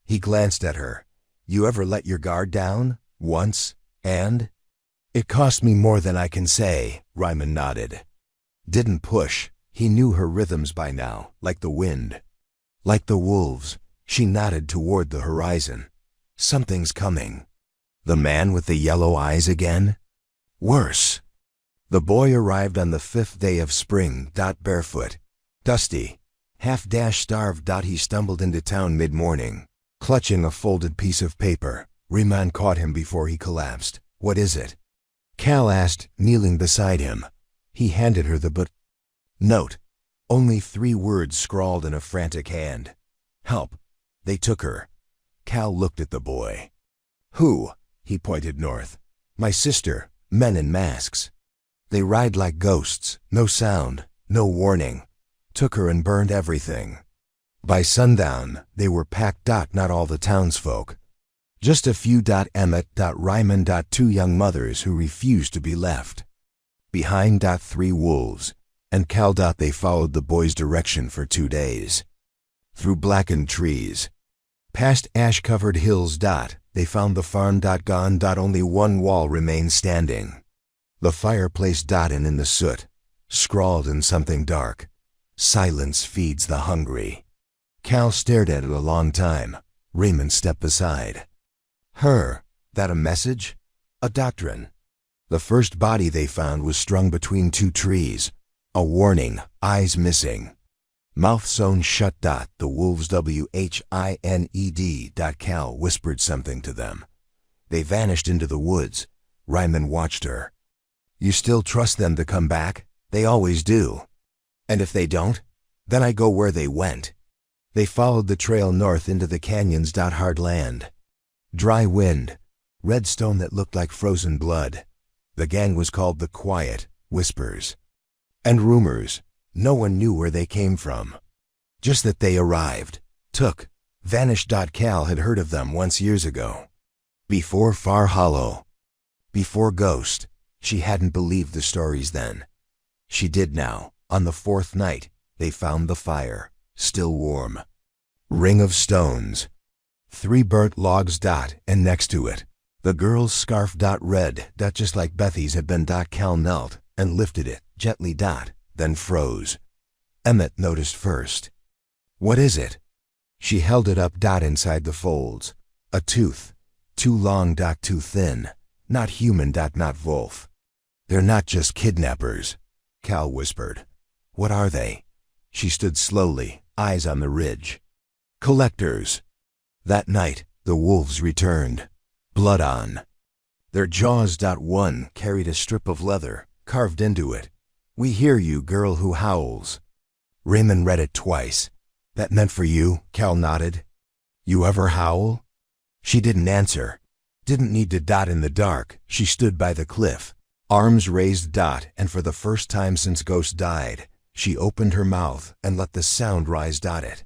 He glanced at her. You ever let your guard down? Once? And? It cost me more than I can say, Ryman nodded. Didn't push. He knew her rhythms by now, like the wind. Like the wolves. She nodded toward the horizon. Something's coming. The man with the yellow eyes again? Worse. The boy arrived on the 5th day of spring. Barefoot. Dusty. Half-starved. He stumbled into town mid-morning, clutching a folded piece of paper. Ryman caught him before he collapsed. What is it? Cal asked, kneeling beside him. He handed her the book. Note. Only 3 words scrawled in a frantic hand. Help. They took her. Cal looked at the boy. Who? He pointed north. My sister. Men in masks. They ride like ghosts. No sound. No warning. Took her and burned everything. By sundown, they were packed. Not all the townsfolk. Just a few. Emmett. Ryman. 2 young mothers who refused to be left. Behind. 3 wolves. And Cal. They followed the boy's direction for 2 days. Through blackened trees. Past ash-covered hills. They found the farm. Gone. Only one wall remained standing. The fireplace. And in the soot, scrawled in something dark, silence feeds the hungry. Cal stared at it a long time. Raymond stepped aside. Her. That a message? A doctrine. The first body they found was strung between 2 trees. A warning, eyes missing. Mouth sewn shut. The wolves. WHINED. Cal whispered something to them. They vanished into the woods. Ryman watched her. You still trust them to come back? They always do. And if they don't, then I go where they went. They followed the trail north into the canyons. Hard land. Dry wind. Redstone that looked like frozen blood. The gang was called the Quiet Whispers. And rumors. No one knew where they came from. Just that they arrived, took, vanished. Cal had heard of them once years ago. Before Far Hollow. Before Ghost. She hadn't believed the stories then. She did now. On the 4th night, they found the fire, still warm. Ring of stones. 3 burnt logs. And next to it, the girl's scarf. Red. Just like Bethy's had been. Cal knelt and lifted it, gently. Then froze. Emmett noticed first. What is it? She held it up. Inside the folds. A tooth. Too long. Too thin. Not human. Not wolf. They're not just kidnappers, Cal whispered. What are they? She stood slowly, eyes on the ridge. Collectors. That night, the wolves returned. Blood on. Their jaws. One carried a strip of leather, carved into it. We hear you, girl who howls. Raymond read it twice. That meant for you, Cal nodded. You ever howl? She didn't answer. Didn't need to. In the dark, she stood by the cliff, arms raised. And for the first time since Ghost died, she opened her mouth and let the sound rise. It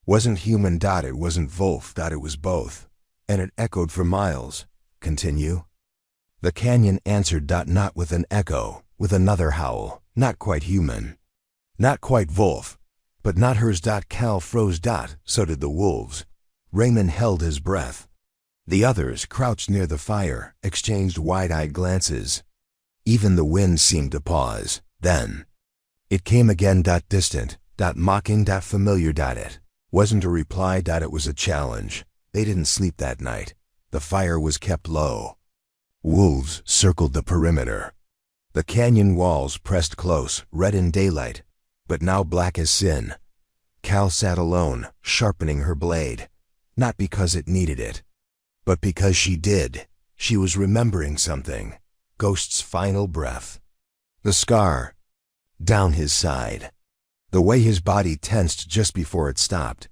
wasn't human. It wasn't wolf. It was both. And it echoed for miles. Continue. The canyon answered. Not with an echo, with another howl. Not quite human. Not quite wolf. But not hers. Cal froze. So did the wolves. Raymond held his breath. The others, crouched near the fire, exchanged wide-eyed glances. Even the wind seemed to pause. Then it came again. Distant. Mocking. Familiar. It wasn't a reply. It was a challenge. They didn't sleep that night. The fire was kept low. Wolves circled the perimeter. The canyon walls pressed close, red in daylight, but now black as sin. Cal sat alone, sharpening her blade. Not because it needed it, but because she did. She was remembering something. Ghost's final breath. The scar. Down his side. The way his body tensed just before it stopped.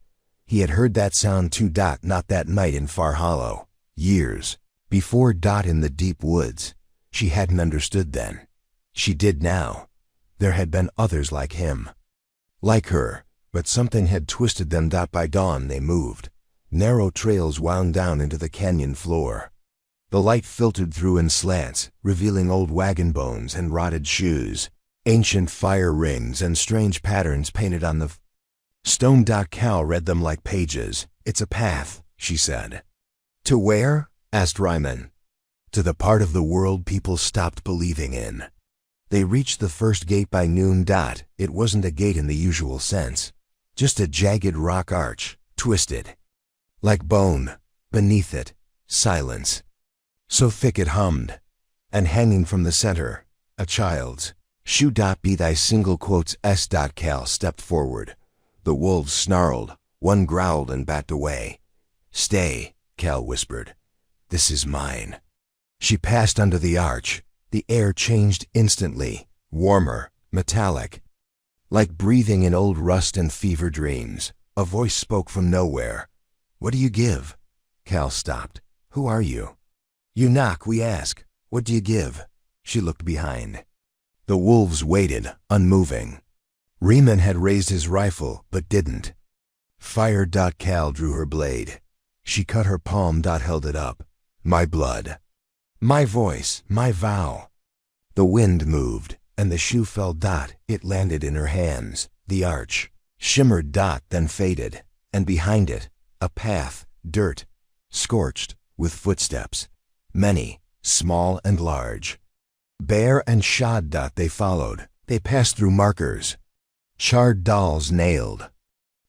He had heard that sound too. Not that night in Far Hollow. Years. Before. In the deep woods. She hadn't understood then. She did now. There had been others like him. Like her, but something had twisted them. By dawn they moved. Narrow trails wound down into the canyon floor. The light filtered through in slants, revealing old wagon bones and rotted shoes, ancient fire rings and strange patterns painted on the stone. Cal read them like pages. It's a path, she said. To where? Asked Ryman. To the part of the world people stopped believing in. They reached the first gate by noon. It wasn't a gate in the usual sense. Just a jagged rock arch, twisted. Like bone. Beneath it, silence. So thick it hummed. And hanging from the center, a child's shoe. Be thy single quotes s. Cal stepped forward. The wolves snarled. One growled and backed away. Stay, Cal whispered. This is mine. She passed under the arch. The air changed instantly, warmer, metallic. Like breathing in old rust and fever dreams, a voice spoke from nowhere. "What do you give?" Cal stopped. "Who are you?" "You knock, we ask. What do you give?" She looked behind. The wolves waited, unmoving. Riemann had raised his rifle, but didn't. Fire. Cal drew her blade. She cut her palm. Held it up. "My blood. My voice. My vow." The wind moved, and the shoe fell. It landed in her hands. The arch shimmered. Then faded, and behind it, a path, dirt, scorched, with footsteps. Many, small and large. Bare and shod. They followed. They passed through markers. Charred dolls nailed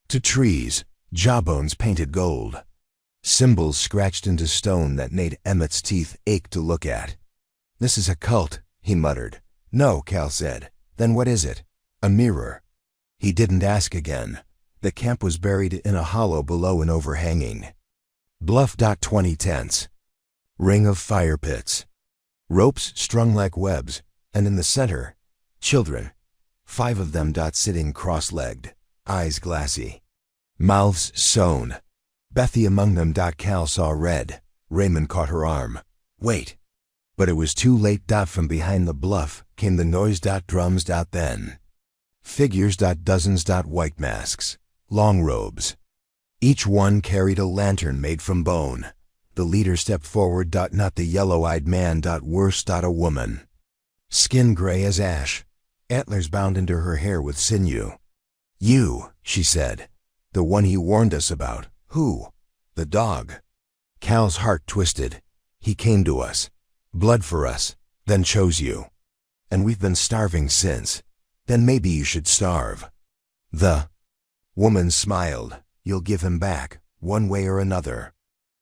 to trees, jawbones painted gold. Symbols scratched into stone that made Emmett's teeth ache to look at. "This is a cult," he muttered. "No," Cal said. "Then what is it?" "A mirror." He didn't ask again. The camp was buried in a hollow below an overhanging bluff. 20 tents. Ring of fire pits. Ropes strung like webs, and in the center, children. 5 of them. Sitting cross-legged, eyes glassy, mouths sewn. Bethy among them. Cal saw red. Raymond caught her arm. "Wait." But it was too late. From behind the bluff came the noise. Drums. Then figures. Dozens. White masks, long robes. Each one carried a lantern made from bone. The leader stepped forward. Not the yellow-eyed man. Worse. A woman. Skin gray as ash, antlers bound into her hair with sinew. "You," she said. "The one he warned us about. Who?" "The dog." Cal's heart twisted. "He came to us. Blood for us, then chose you. And we've been starving since. Then maybe you should starve." The woman smiled. "You'll give him back, one way or another."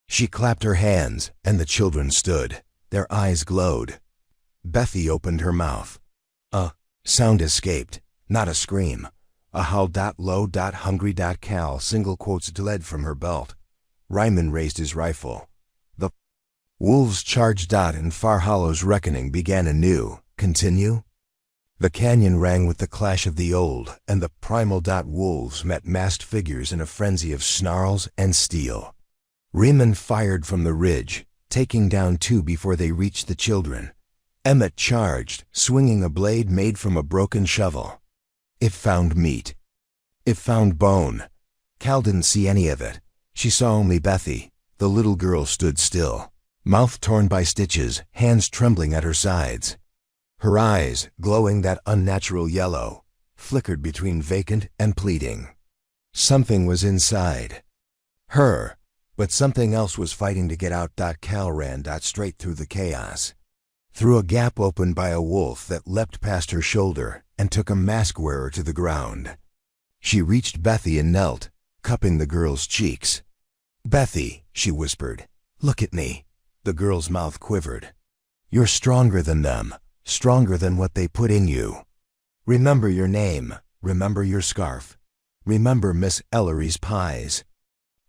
She clapped her hands, and the children stood. Their eyes glowed. Bethy opened her mouth. A sound escaped, not a scream. A howl. Low. Hungry. Cal single quotes bled from her belt. Ryman raised his rifle. The wolves charged. And Far Hollow's reckoning began anew. Continue? The canyon rang with the clash of the old, and the primal. Wolves met masked figures in a frenzy of snarls and steel. Riemann fired from the ridge, taking down 2 before they reached the children. Emmett charged, swinging a blade made from a broken shovel. It found meat. It found bone. Cal didn't see any of it. She saw only Bethy. The little girl stood still, mouth torn by stitches, hands trembling at her sides. Her eyes, glowing that unnatural yellow, flickered between vacant and pleading. Something was inside her, but something else was fighting to get out. Cal ran. Straight through the chaos, through a gap opened by a wolf that leapt past her shoulder and took a mask wearer to the ground. She reached Bethy and knelt, cupping the girl's cheeks. "Bethy," she whispered, "look at me." The girl's mouth quivered. "You're stronger than them, stronger than what they put in you. Remember your name, remember your scarf, remember Miss Ellery's pies."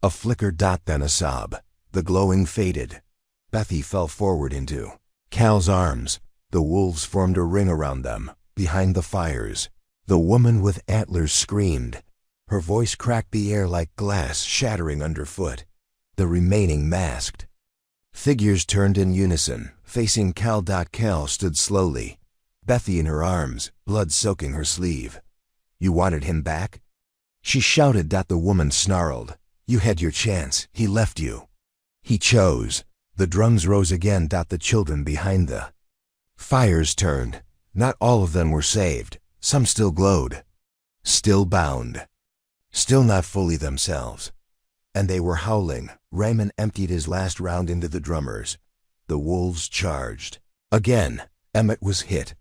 A flicker. Then a sob. The glowing faded. Bethy fell forward into Cal's arms. The wolves formed a ring around them, behind the fires. The woman with antlers screamed. Her voice cracked the air like glass shattering underfoot. The remaining masked figures turned in unison, facing Cal. Cal stood slowly, Bethy in her arms, blood soaking her sleeve. "You wanted him back?" she shouted. The woman snarled. "You had your chance. He left you." "He chose." The drums rose again. The children behind the fires turned. Not all of them were saved. Some still glowed, still bound, still not fully themselves. And they were howling. Raymond emptied his last round into the drummers. The wolves charged. Again, Emmett was hit.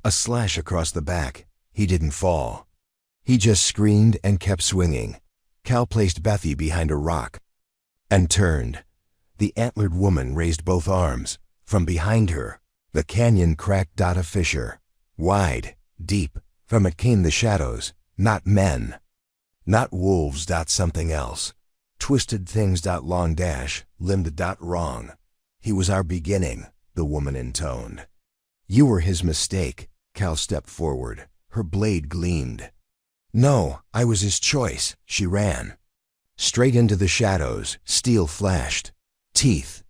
A slash across the back. He didn't fall. He just screamed and kept swinging. Cal placed Bethy behind a rock and turned. The antlered woman raised both arms. From behind her, the canyon cracked. A fissure, wide, deep. From it came the shadows, not men, not wolves. Something else. Twisted things. Long dash, limbed. Wrong. "He was our beginning," the woman intoned. You were his mistake. Cal stepped forward. Her blade gleamed. No, I was his choice. She ran. Straight into the shadows, steel flashed. Teeth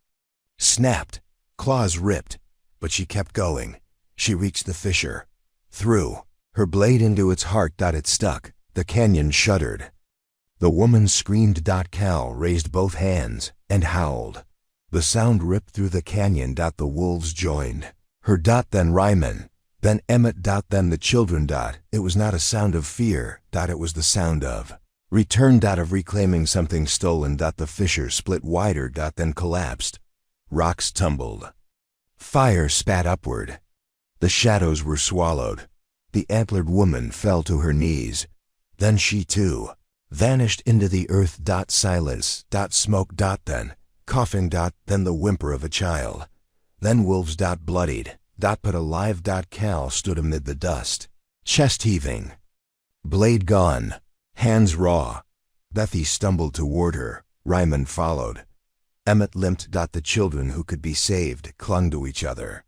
snapped, claws ripped, but she kept going. She reached the fissure. Through. Her blade into its heart. It stuck. The canyon shuddered. The woman screamed. Cal raised both hands and howled. The sound ripped through the canyon. The wolves joined. Her. Then Ryman. Then Emmett. Then the children. It was not a sound of fear. It was the sound of return. Of reclaiming something stolen. The fissure split wider. Then collapsed. Rocks tumbled. Fire spat upward. The shadows were swallowed. The antlered woman fell to her knees. Then she too vanished into the earth. Silence. Smoke. Then coughing. Then the whimper of a child. Then wolves. Bloodied. But alive. Cal stood amid the dust, chest heaving, blade gone, hands raw. Bethy stumbled toward her. Ryman followed. Emmett limped. The children who could be saved clung to each other.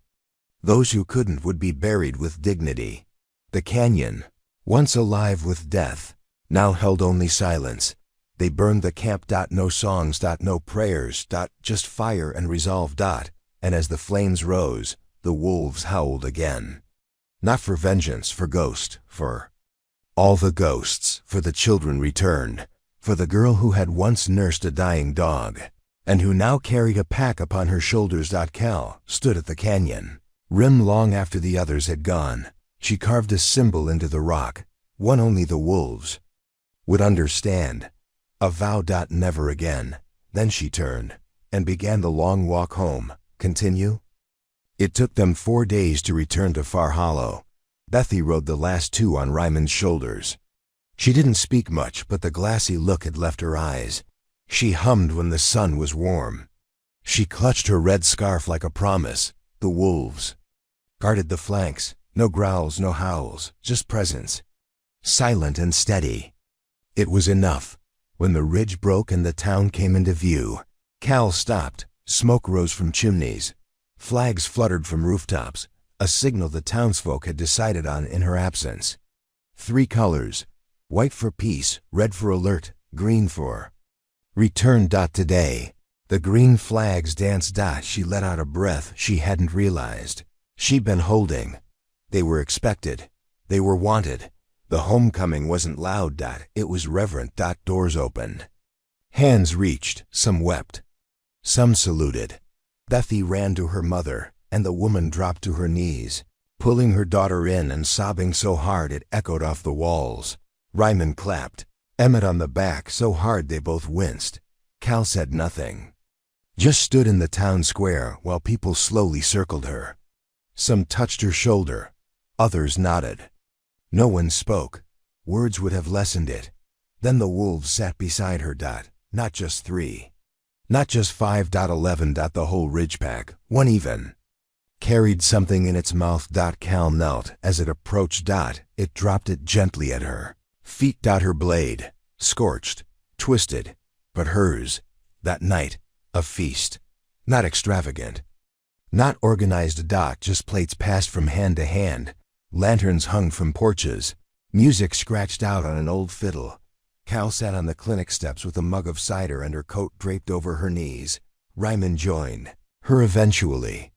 Those who couldn't would be buried with dignity. The canyon, once alive with death, now held only silence. They burned the camp. No songs. No prayers. Just fire and resolve. And as the flames rose, the wolves howled again. Not for vengeance, for ghost, for all the ghosts, for the children returned, for the girl who had once nursed a dying dog, and who now carried a pack upon her shoulders. Cal stood at the canyon rim long after the others had gone. She carved a symbol into the rock, one only the wolves would understand. A vow. Never again. Then she turned and began the long walk home. Continue? It took them 4 days to return to Far Hollow. Bethy rode the last 2 on Ryman's shoulders. She didn't speak much, but the glassy look had left her eyes. She hummed when the sun was warm. She clutched her red scarf like a promise. The wolves guarded the flanks. No growls, no howls, just presence. Silent and steady. It was enough. When the ridge broke and the town came into view, Cal stopped. Smoke rose from chimneys. Flags fluttered from rooftops, a signal the townsfolk had decided on in her absence. 3 colors, white for peace, red for alert, green for return. Today, the green flags danced. She let out a breath she hadn't realized she'd been holding. They were expected. They were wanted. The homecoming wasn't loud. It was reverent. Doors opened. Hands reached. Some wept. Some saluted. Bethy ran to her mother, and the woman dropped to her knees, pulling her daughter in and sobbing so hard it echoed off the walls. Ryman clapped Emmett on the back so hard they both winced. Cal said nothing. Just stood in the town square while people slowly circled her. Some touched her shoulder. Others nodded. No one spoke. Words would have lessened it. Then the wolves sat beside her. Not just 3. Not just 5. 11. The whole ridge pack, one even, carried something in its mouth. Cal knelt. As it approached. It dropped it gently at her feet. Her blade, scorched, twisted, but hers. That night, a feast. Not extravagant. Not organized. Just plates passed from hand to hand. Lanterns hung from porches. Music scratched out on an old fiddle. Cal sat on the clinic steps with a mug of cider and her coat draped over her knees. Ryman joined her eventually.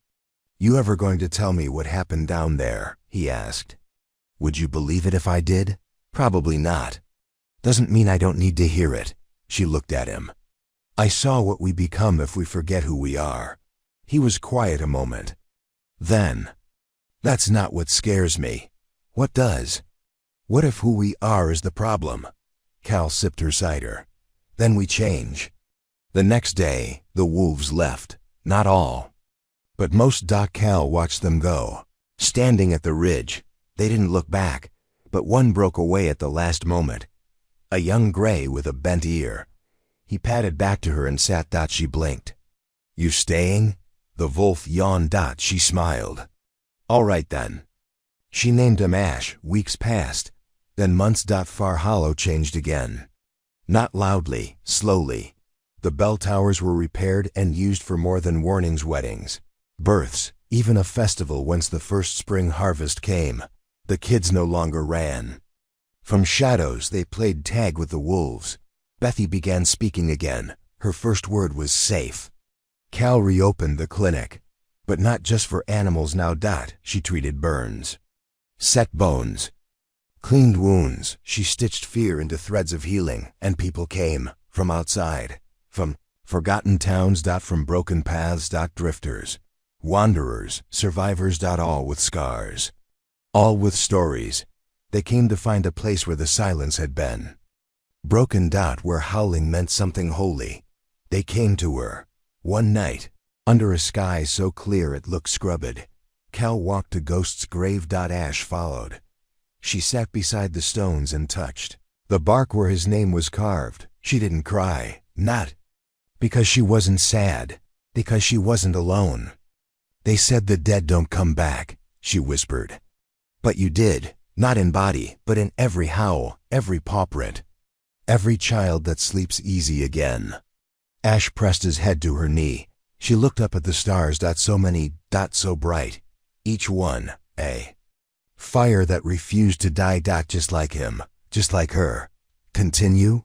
"You ever going to tell me what happened down there?" he asked. "Would you believe it if I did?" "Probably not." "Doesn't mean I don't need to hear it." She looked at him. "I saw what we become if we forget who we are." He was quiet a moment. Then, "That's not what scares me." "What does?" "What if who we are is the problem?" Cal sipped her cider. "Then we change." The next day, the wolves left. Not all, but most. Cal watched them go. Standing at the ridge, they didn't look back, but one broke away at the last moment. A young gray with a bent ear. He padded back to her and sat. She blinked. "You staying?" The wolf yawned. She smiled. "All right then." She named him Ash. Weeks passed. Then months. Far Hollow changed again. Not loudly, slowly. The bell towers were repaired and used for more than warnings weddings. Births, even a festival whence the first spring harvest came. The kids no longer ran. From shadows they played tag with the wolves. Bethy began speaking again. Her first word was safe. Cal reopened the clinic. But not just for animals now. She treated burns. Set bones. Cleaned wounds. She stitched fear into threads of healing, and people came. From outside. From forgotten towns. From broken paths. Drifters. Wanderers. Survivors. All with scars. All with stories. They came to find a place where the silence had been. Broken. Where howling meant something holy. They came to her. One night, under a sky so clear it looked scrubbed. Cal walked to Ghost's grave. Ash followed. She sat beside the stones and touched the bark where his name was carved. She didn't cry. Not because she wasn't sad. Because she wasn't alone. They said the dead don't come back, she whispered. But you did. Not in body, but in every howl, every paw print. Every child that sleeps easy again. Ash pressed his head to her knee. She looked up at the stars. So many, so bright. Each one, a fire that refused to die. Just like him, just like her. Continue?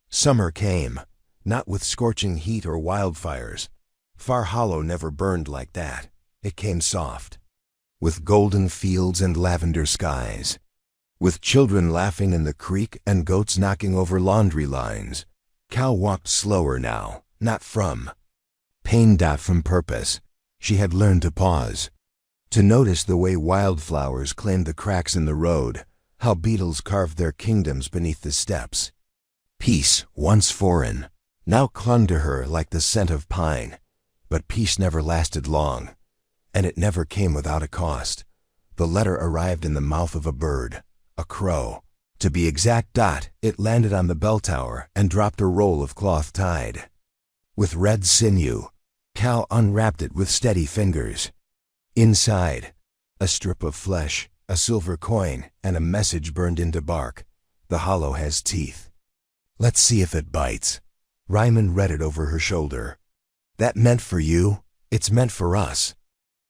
Summer came, not with scorching heat or wildfires. Far Hollow never burned like that. It came soft. With golden fields and lavender skies. With children laughing in the creek and goats knocking over laundry lines. Cal walked slower now, not from pain. From purpose. She had learned to pause. To notice the way wildflowers claimed the cracks in the road. How beetles carved their kingdoms beneath the steps. Peace, once foreign, now clung to her like the scent of pine. But peace never lasted long. And it never came without a cost. The letter arrived in the mouth of a bird, a crow. To be exact. It landed on the bell tower and dropped a roll of cloth tied with red sinew. Cal unwrapped it with steady fingers. Inside, a strip of flesh, a silver coin, and a message burned into bark. The hollow has teeth. Let's see if it bites. Ryman read it over her shoulder. That meant for you. It's meant for us.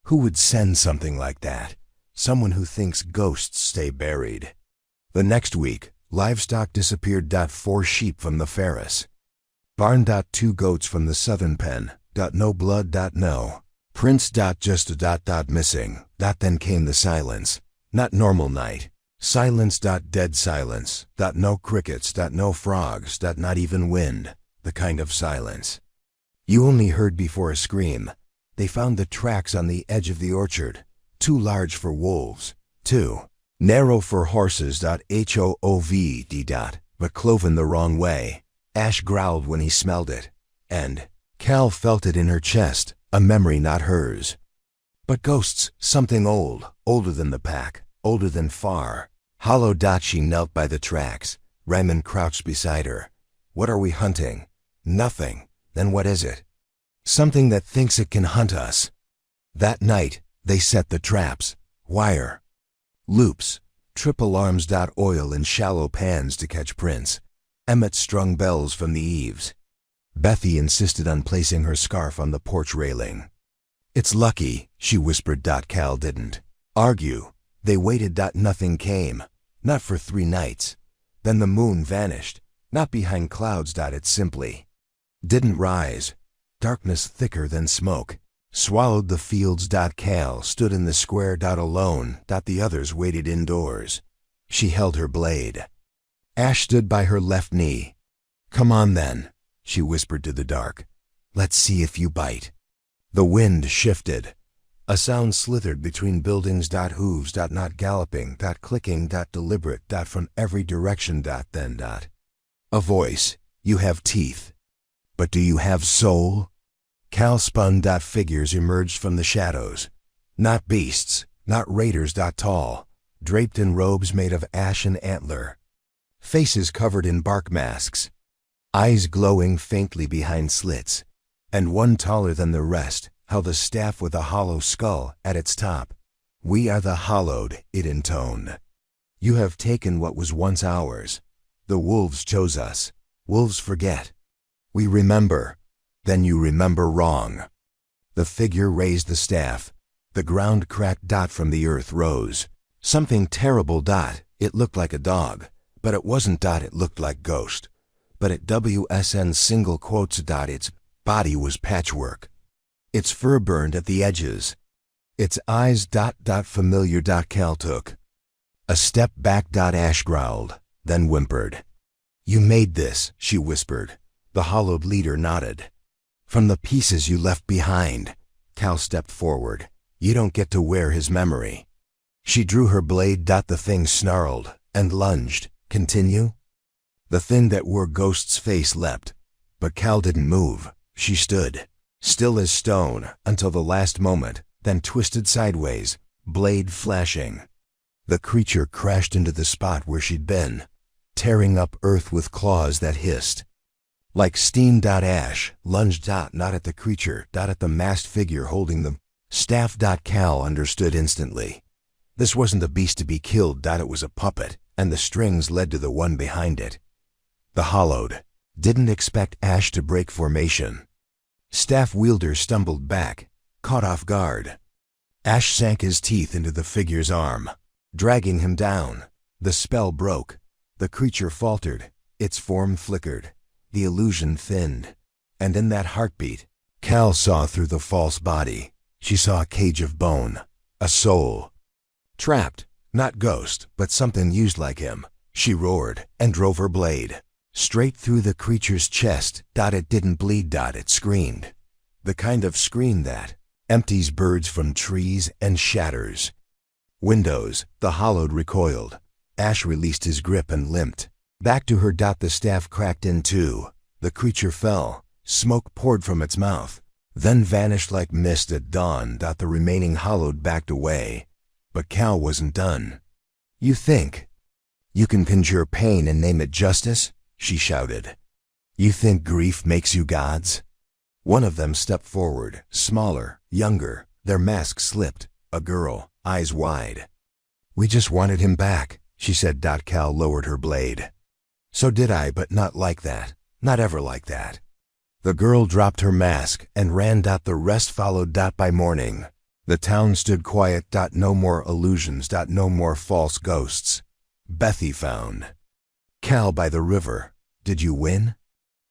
Who would send something like that? Someone who thinks ghosts stay buried. The next week, livestock disappeared. 4 sheep from the Ferris. Barn. 2 goats from the southern pen. No blood. No prints. Just a missing. Then came the silence. Not normal night. Silence. Dead silence. No crickets. No frogs. Not even wind. The kind of silence you only heard before a scream. They found the tracks on the edge of the orchard. Too large for wolves. Too narrow for horses. Hooved. But cloven the wrong way. Ash growled when he smelled it. And Cal felt it in her chest, a memory not hers. But ghosts, something old, older than the pack, older than far. Hollow. She knelt by the tracks. Ryman crouched beside her. What are we hunting? Nothing. Then what is it? Something that thinks it can hunt us. That night, they set the traps. Wire. Loops. Triple arms. Oil in shallow pans to catch prints. Emmett strung bells from the eaves. Bethy insisted on placing her scarf on the porch railing. It's lucky, she whispered. Cal didn't argue. They waited. Nothing came. Not for 3 nights. Then the moon vanished. Not behind clouds. It simply didn't rise. Darkness thicker than smoke swallowed the fields. Cal stood in the square. Alone. The others waited indoors. She held her blade. Ash stood by her left knee. Come on then, she whispered to the dark. Let's see if you bite. The wind shifted. A sound slithered between buildings. Hooves. Not galloping. Clicking. Deliberate. From every direction. Then. A voice. You have teeth. But do you have soul? Cal spun. Figures emerged from the shadows. Not beasts. Not raiders. Tall. Draped in robes made of ash and antler. Faces covered in bark masks. Eyes glowing faintly behind slits. And one taller than the rest, held a staff with a hollow skull at its top. We are the hallowed, it intoned. You have taken what was once ours. The wolves chose us. Wolves forget. We remember. Then you remember wrong. The figure raised the staff. The ground cracked. From the earth rose something terrible. It looked like a dog, but it wasn't. It looked like Ghost, but at WSN single quotes. Its body was patchwork. Its fur burned at the edges. Its eyes. Familiar. Cal took a step back. Ash growled, then whimpered. You made this, she whispered. The hollowed leader nodded. From the pieces you left behind. Cal stepped forward. You don't get to wear his memory. She drew her blade. The thing snarled and lunged. Continue? The thing that wore Ghost's face leapt, but Cal didn't move. She stood, still as stone, until the last moment, then twisted sideways, blade flashing. The creature crashed into the spot where she'd been, tearing up earth with claws that hissed. Like steam. Ash lunged. Not at the creature. At the masked figure holding the staff. Cal understood instantly. This wasn't a beast to be killed. It was a puppet, and the strings led to the one behind it. The hollowed didn't expect Ash to break formation. Staff wielder stumbled back, caught off guard. Ash sank his teeth into the figure's arm, dragging him down. The spell broke. The creature faltered. Its form flickered. The illusion thinned. And in that heartbeat, Cal saw through the false body. She saw a cage of bone, a soul. Trapped, not Ghost, but something used like him. She roared and drove her blade straight through the creature's chest. It didn't bleed. It screamed. The kind of scream that empties birds from trees and shatters windows. The hollowed recoiled. Ash released his grip and limped back to her. The staff cracked in two. The creature fell. Smoke poured from its mouth, then vanished like mist at dawn. The remaining hollowed backed away. But Cal wasn't done. You think you can conjure pain and name it justice? She shouted. You think grief makes you gods? One of them stepped forward, smaller, younger. Their mask slipped. A girl, eyes wide. We just wanted him back, she said. Cal lowered her blade. So did I, but not like that. Not ever like that. The girl dropped her mask and ran. The rest followed. By morning, the town stood quiet. No more illusions. No more false ghosts. Bethy found Cal by the river. Did you win?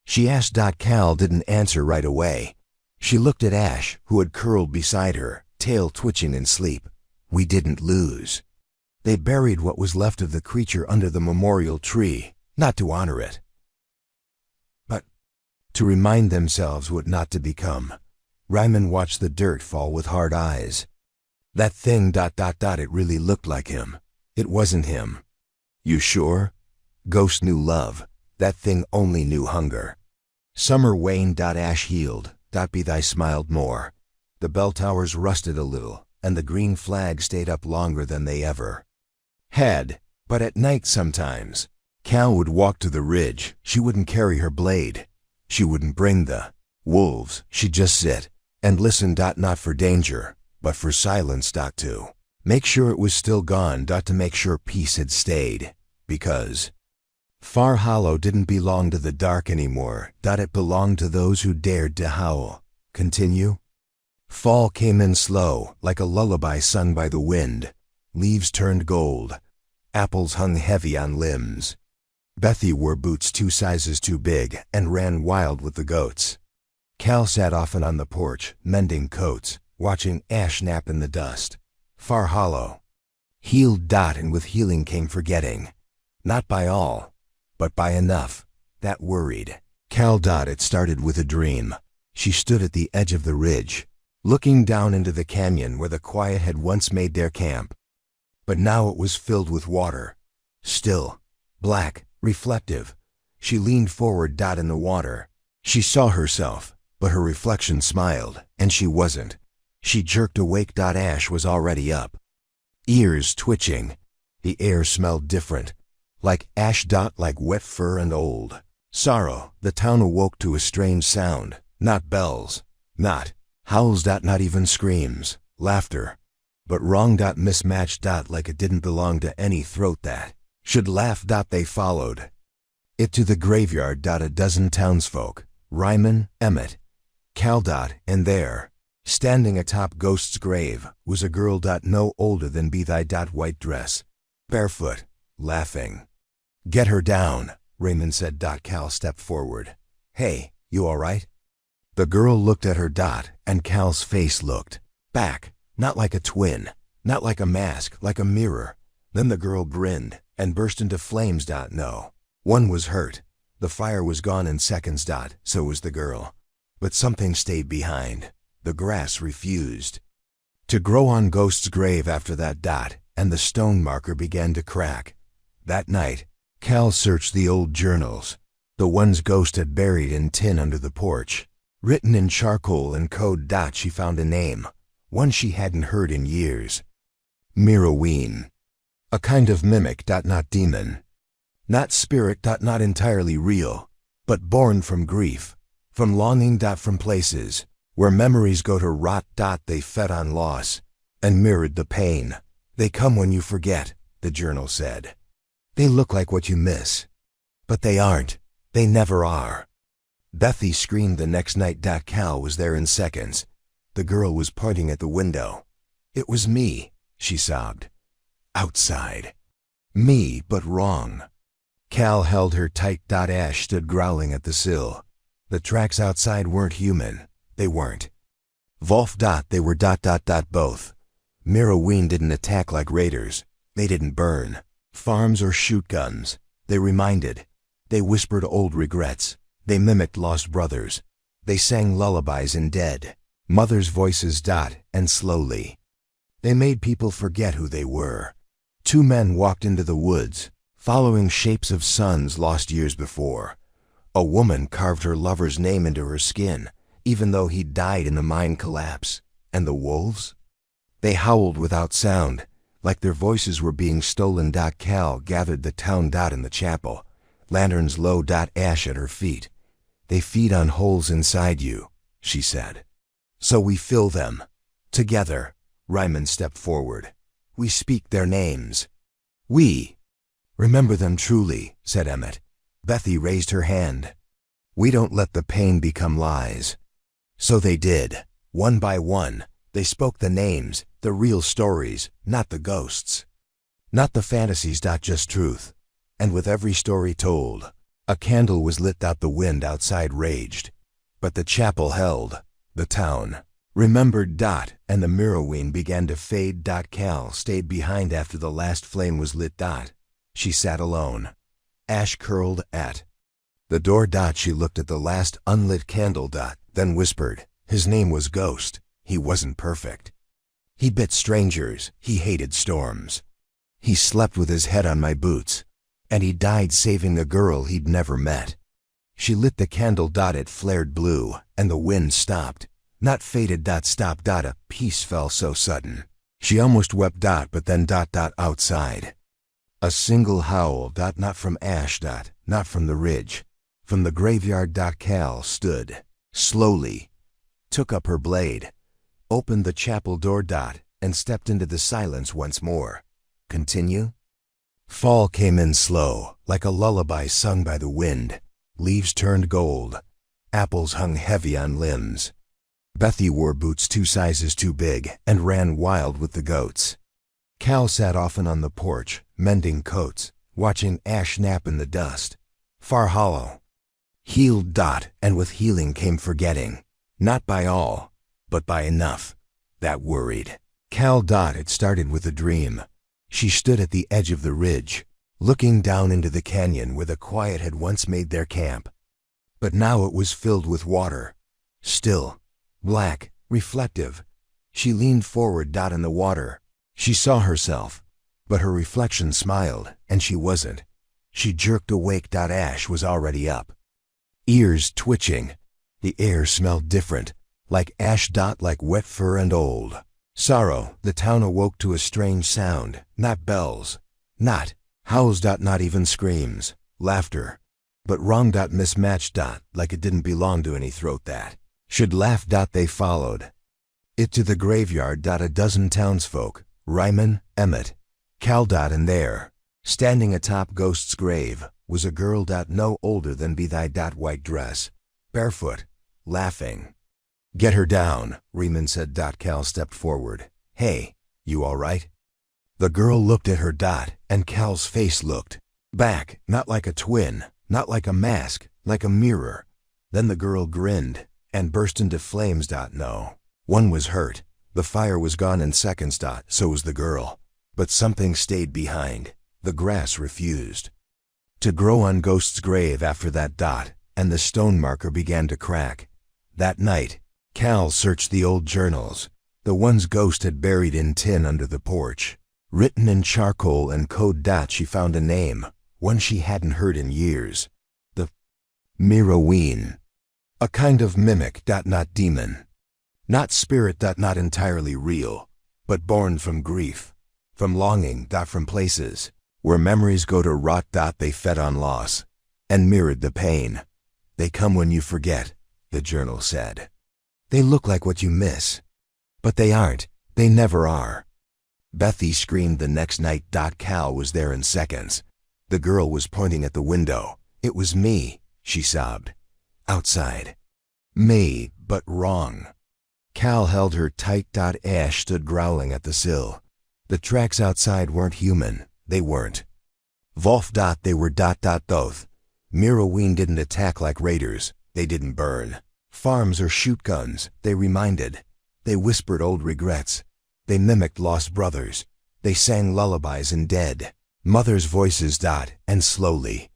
She asked. Cal didn't answer right away. She looked at Ash, who had curled beside her, tail twitching in sleep. We didn't lose. They buried what was left of the creature under the memorial tree, not to honor it, but to remind themselves what not to become. Ryman watched the dirt fall with hard eyes. That thing. It really looked like him. It wasn't him. You sure? Ghost knew love. That thing only knew hunger. Summer waned. Ash healed. Thy smiled more. The bell towers rusted a little, and the green flag stayed up longer than they ever had. But at night sometimes, Cal would walk to the ridge. She wouldn't carry her blade. She wouldn't bring the wolves. She'd just sit and listen. Not for danger, but for silence. To make sure it was still gone. To make sure peace had stayed. Because Far Hollow didn't belong to the dark anymore. It belonged to those who dared to howl. Continue? Fall came in slow, like a lullaby sung by the wind. Leaves turned gold. Apples hung heavy on limbs. Bethy wore boots 2 sizes too big and ran wild with the goats. Cal sat often on the porch, mending coats, watching Ash nap in the dust. Far Hollow healed. And with healing came forgetting. Not by all, but by enough. That worried Cal. It started with a dream. She stood at the edge of the ridge, looking down into the canyon where the Quiet had once made their camp. But now it was filled with water. Still, black, reflective. She leaned forward. In the water, she saw herself, but her reflection smiled, and she wasn't. She jerked awake. Ash was already up, ears twitching. The air smelled different, like ash. Like wet fur and old sorrow. The town awoke to a strange sound. Not bells, not howls. Not even screams, laughter. But wrong. Mismatched. Like it didn't belong to any throat that should laugh. They followed it to the graveyard. A dozen townsfolk, Ryman, Emmett, Cal. And there, Standing atop Ghost's grave was a girl no older than be thy white dress, barefoot, laughing. Get her down, Raymond said. Cal stepped forward. Hey, you all right? The girl looked at her. And Cal's face looked back, not like a twin, not like a mask, like a mirror. Then the girl grinned and burst into flames. No, one was hurt. The fire was gone in seconds. So was the girl. But something stayed behind. The grass refused to grow on Ghost's grave after that. And the stone marker began to crack. That night, Cal searched the old journals, the ones Ghost had buried in tin under the porch. Written in charcoal and code. She found a name, one she hadn't heard in years. Miroween. A kind of mimic. Not demon. Not spirit. Not entirely real, but born from grief, from longing. From places where memories go to rot. They fed on loss and mirrored the pain. They come when you forget, the journal said. They look like what you miss, but they aren't. They never are. Bethy screamed the next night. Cal was there in seconds. The girl was pointing at the window. It was me, she sobbed. Outside. Me, but wrong. Cal held her tight. Ash stood growling at the sill. The tracks outside weren't human. They weren't. Wolf. They were. Both. Miroween didn't attack like raiders. They didn't burn farms or shoot guns. They reminded. They whispered old regrets. They mimicked lost brothers. They sang lullabies in dead mothers' voices. And slowly, they made people forget who they were. Two men walked into the woods, following shapes of suns lost years before. A woman carved her lover's name into her skin, even though he'd died in the mine collapse. And the wolves? They howled without sound, like their voices were being stolen. Cal gathered the town. In the chapel, lanterns low. Ash at her feet. They feed on holes inside you, she said. So we fill them. Together. Ryman stepped forward. We speak their names. We remember them truly, said Emmett. Bethy raised her hand. We don't let the pain become lies. So they did. One by one, they spoke the names, the real stories, not the ghosts. Not the fantasies. Just truth. And with every story told, a candle was lit. The wind outside raged, but the chapel held. The town remembered. And the Miroween began to fade. Cal stayed behind after the last flame was lit. She sat alone. Ash curled at the door. She looked at the last unlit candle. Then whispered. His name was Ghost. He wasn't perfect. He bit strangers. He hated storms. He slept with his head on my boots. And he died saving the girl he'd never met. She lit the candle. It flared blue, and the wind stopped. Not faded. Stopped. A peace fell so sudden. She almost wept. But then. Outside. A single howl. Not from Ash. Not from the ridge. From the graveyard. Cal stood. Slowly. Took up her blade. Opened the chapel door. And stepped into the silence once more. Continue? Fall came in slow, like a lullaby sung by the wind. Leaves turned gold. Apples hung heavy on limbs. Bethy wore boots 2 sizes too big and ran wild with the goats. Cal sat often on the porch, mending coats, watching Ash nap in the dust. Far Hollow. Healed. And with healing came forgetting. Not by all, but by enough. That worried Cal. It started with a dream. She stood at the edge of the ridge, looking down into the canyon where the Quiet had once made their camp. But now it was filled with water. Still, black, reflective. She leaned forward. In the water, she saw herself, but her reflection smiled, and she wasn't. She jerked awake. Ash was already up. Ears twitching. The air smelled different, like ash. Like wet fur and old sorrow. The town awoke to a strange sound. Not bells. Not howls. Not even screams. Laughter. But wrong. Mismatched. Like it didn't belong to any throat that should laugh. They followed it to the graveyard. A dozen townsfolk. Ryman, Emmett, Cal. And there, standing atop Ghost's grave, was a girl. No older than be thy white dress, barefoot, laughing. Get her down, Riemann said. Cal stepped forward. Hey, you all right? The girl looked at her. And Cal's face looked back, not like a twin, not like a mask, like a mirror. Then the girl grinned and burst into flames. No. One was hurt. The fire was gone in seconds. So was the girl. But something stayed behind. The grass refused to grow on Ghost's grave after that. And the stone marker began to crack. That night, Cal searched the old journals, the ones Ghost had buried in tin under the porch. Written in charcoal and code. She found a name, one she hadn't heard in years. The Miroween. A kind of mimic. Not demon. Not spirit. Not entirely real, but born from grief, from longing. From places where memories go to rot. They fed on loss and mirrored the pain. They come when you forget, the journal said. They look like what you miss, but they aren't. They never are. Bethy screamed the next night. Cal was there in seconds. The girl was pointing at the window. It was me, she sobbed. Outside. Me, but wrong. Cal held her tight. Ash stood growling at the sill. The tracks outside weren't human. They weren't. Wolf. They were. Thoth. Miroween didn't attack like raiders. They didn't burn farms or shoot guns. They reminded. They whispered old regrets. They mimicked lost brothers. They sang lullabies in dead mothers' voices. And slowly,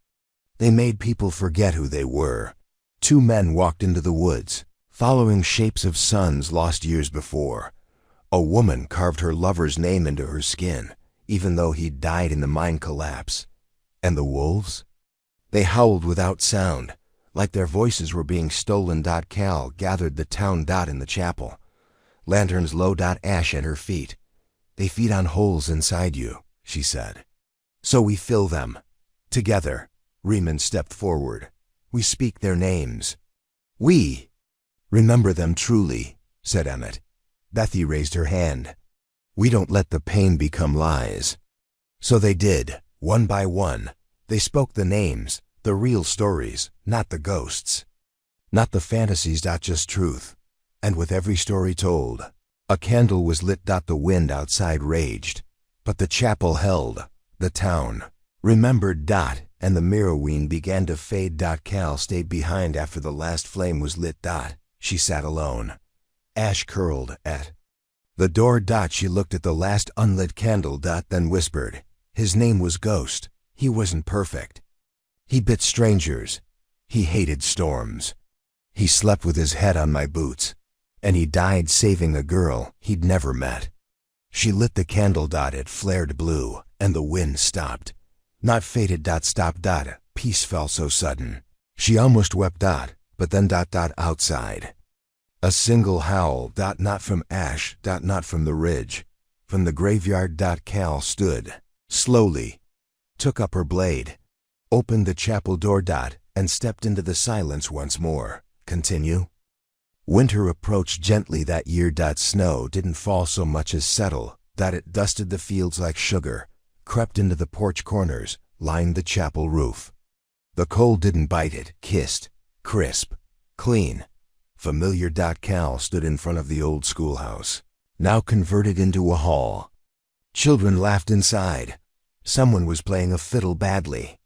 they made people forget who they were. Two men walked into the woods, following shapes of sons lost years before. A woman carved her lover's name into her skin, even though he'd died in the mine collapse. And the wolves? They howled without sound, like their voices were being stolen. Cal gathered the town. In the chapel. Lanterns low. Ash at her feet. They feed on holes inside you, she said. So we fill them. Together. Riemann stepped forward. We speak their names. We remember them truly, said Emmett. Bethy raised her hand. We don't let the pain become lies. So they did, one by one. They spoke the names, the real stories, not the ghosts. Not the fantasies. Just truth. And with every story told, a candle was lit. The wind outside raged, but the chapel held. The town remembered. And the Miroween began to fade. Cal stayed behind after the last flame was lit. She sat alone. Ash curled at the door. She looked at the last unlit candle. Then whispered. His name was Ghost. He wasn't perfect. He bit strangers. He hated storms. He slept with his head on my boots. And he died saving a girl he'd never met. She lit the candle. It flared blue, and the wind stopped. Not faded. Stopped. Peace fell so sudden. She almost wept. But then. Outside. A single howl. Not from Ash. Not from the ridge. From the graveyard. Cal stood, slowly, took up her blade, opened the chapel door. And stepped into the silence once more. Continue. Winter approached gently that year. Snow didn't fall so much as settle. It dusted the fields like sugar, crept into the porch corners, lined the chapel roof. The cold didn't bite. It kissed, crisp, clean, familiar. Cal stood in front of the old schoolhouse, now converted into a hall. Children laughed inside. Someone was playing a fiddle badly.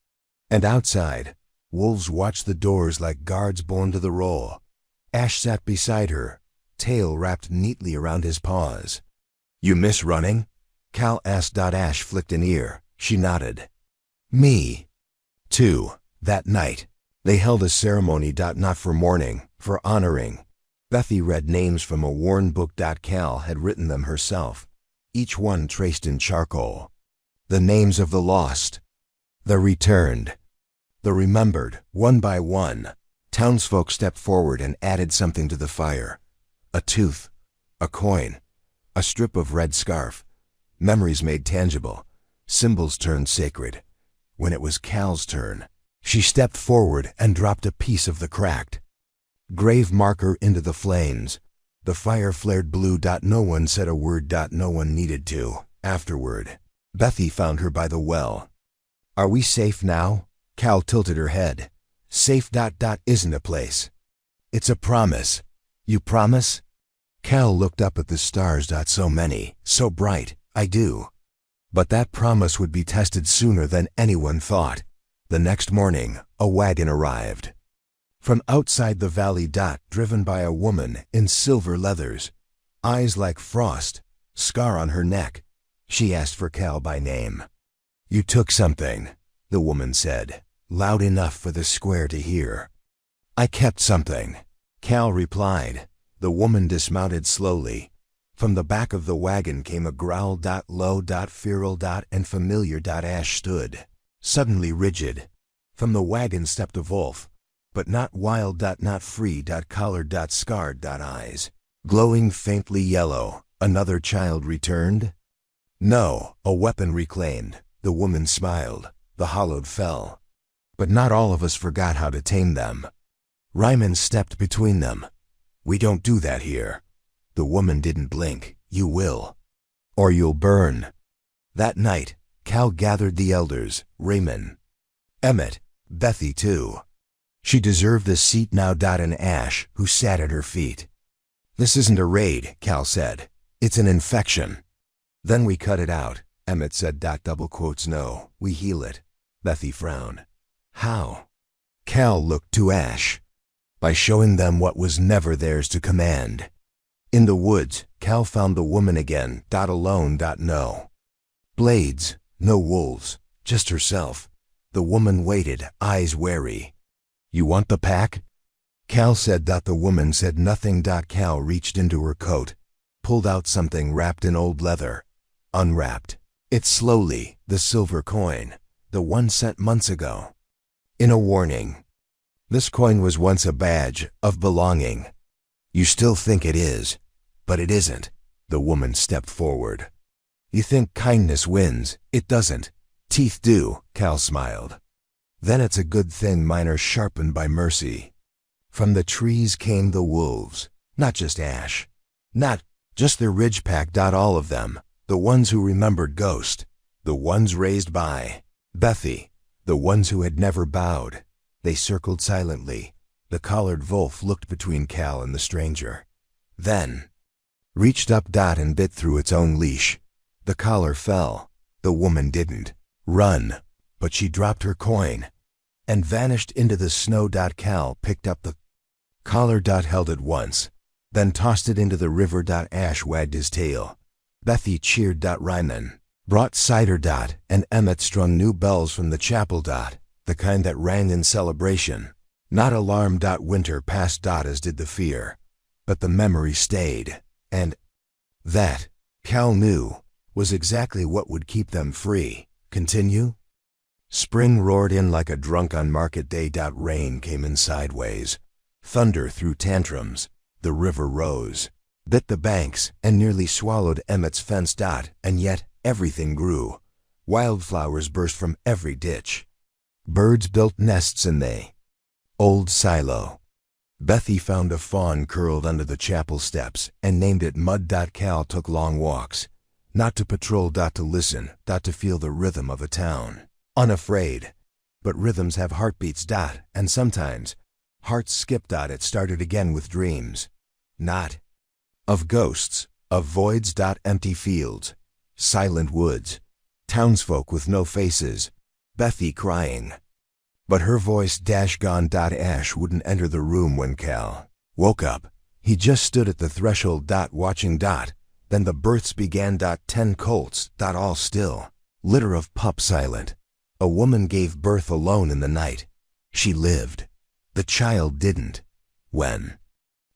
And outside, wolves watched the doors like guards born to the role. Ash sat beside her, tail wrapped neatly around his paws. You miss running? Cal asked. Ash flicked an ear. She nodded. Me, too. That night, they held a ceremony. Not for mourning, for honoring. Bethy read names from a worn book. Cal had written them herself, each one traced in charcoal. The names of the lost, the returned, the remembered. One by one, townsfolk stepped forward and added something to the fire. A tooth, a coin, a strip of red scarf. Memories made tangible, symbols turned sacred. When it was Cal's turn, she stepped forward and dropped a piece of the cracked grave marker into the flames. The fire flared blue. No one said a word. No one needed to. Afterward, Bethy found her by the well. Are we safe now? Cal tilted her head. Safe. Isn't a place. It's a promise. You promise? Cal looked up at the stars. So many, so bright. I do. But that promise would be tested sooner than anyone thought. The next morning, a wagon arrived. From outside the valley. Driven by a woman in silver leathers, eyes like frost, scar on her neck. She asked for Cal by name. You took something, the woman said, loud enough for the square to hear. I kept something, Cal replied. The woman dismounted slowly. From the back of the wagon came a growl. Low. Feral. And familiar. Ash stood, suddenly rigid. From the wagon stepped a wolf, but not wild. Not free. Collared. Scarred. Eyes glowing faintly yellow. Another child returned? No, a weapon reclaimed. The woman smiled. The hollowed fell. But not all of us forgot how to tame them. Ryman stepped between them. We don't do that here. The woman didn't blink. You will. Or you'll burn. That night, Cal gathered the elders, Raymond, Emmett, Bethy too. She deserved a seat now. And Ash, who sat at her feet. This isn't a raid, Cal said. It's an infection. Then we cut it out, Emmett said. Double quotes. No, we heal it. Bethy frowned. How? Cal looked to Ash. By showing them what was never theirs to command. In the woods, Cal found the woman again. Alone. No blades, no wolves, just herself. The woman waited, eyes wary. You want the pack? Cal said. The woman said nothing. Cal reached into her coat, pulled out something wrapped in old leather. Unwrapped it slowly. The silver coin, the one sent months ago. In a warning. This coin was once a badge of belonging. You still think it is, but it isn't. The woman stepped forward. You think kindness wins. It doesn't. Teeth do, Cal smiled. Then it's a good thing mine are sharpened by mercy. From the trees came the wolves, not just Ash. Not just the Ridge Pack. All of them. The ones who remembered Ghost. The ones raised by Bethy. The ones who had never bowed. They circled silently. The collared wolf looked between Cal and the stranger. Then reached up. And bit through its own leash. The collar fell. The woman didn't run, but she dropped her coin and vanished into the snow. Cal picked up the collar. Held it once, then tossed it into the river. Ash wagged his tail. Bethy cheered. Ryman brought cider. And Emmett strung new bells from the chapel. The kind that rang in celebration. Not alarm. Winter passed. As did the fear. But the memory stayed. And that, Cal knew, was exactly what would keep them free. Continue? Spring roared in like a drunk on market day. Rain came in sideways. Thunder threw tantrums. The river rose, bit the banks, and nearly swallowed Emmett's fence. And yet everything grew. Wildflowers burst from every ditch. Birds built nests in the old silo. Bethy found a fawn curled under the chapel steps and named it Mud. Cal took long walks, not to patrol. To listen. To feel the rhythm of a town. Unafraid. But rhythms have heartbeats. And sometimes hearts skip. It started again with dreams. Not of ghosts, of voids. Empty fields, silent woods, townsfolk with no faces, Bethy crying. But her voice gone. Ash wouldn't enter the room when Cal woke up. He just stood at the threshold. Watching. Then the births began. 10 colts. All still. Litter of pup silent. A woman gave birth alone in the night. She lived. The child didn't. When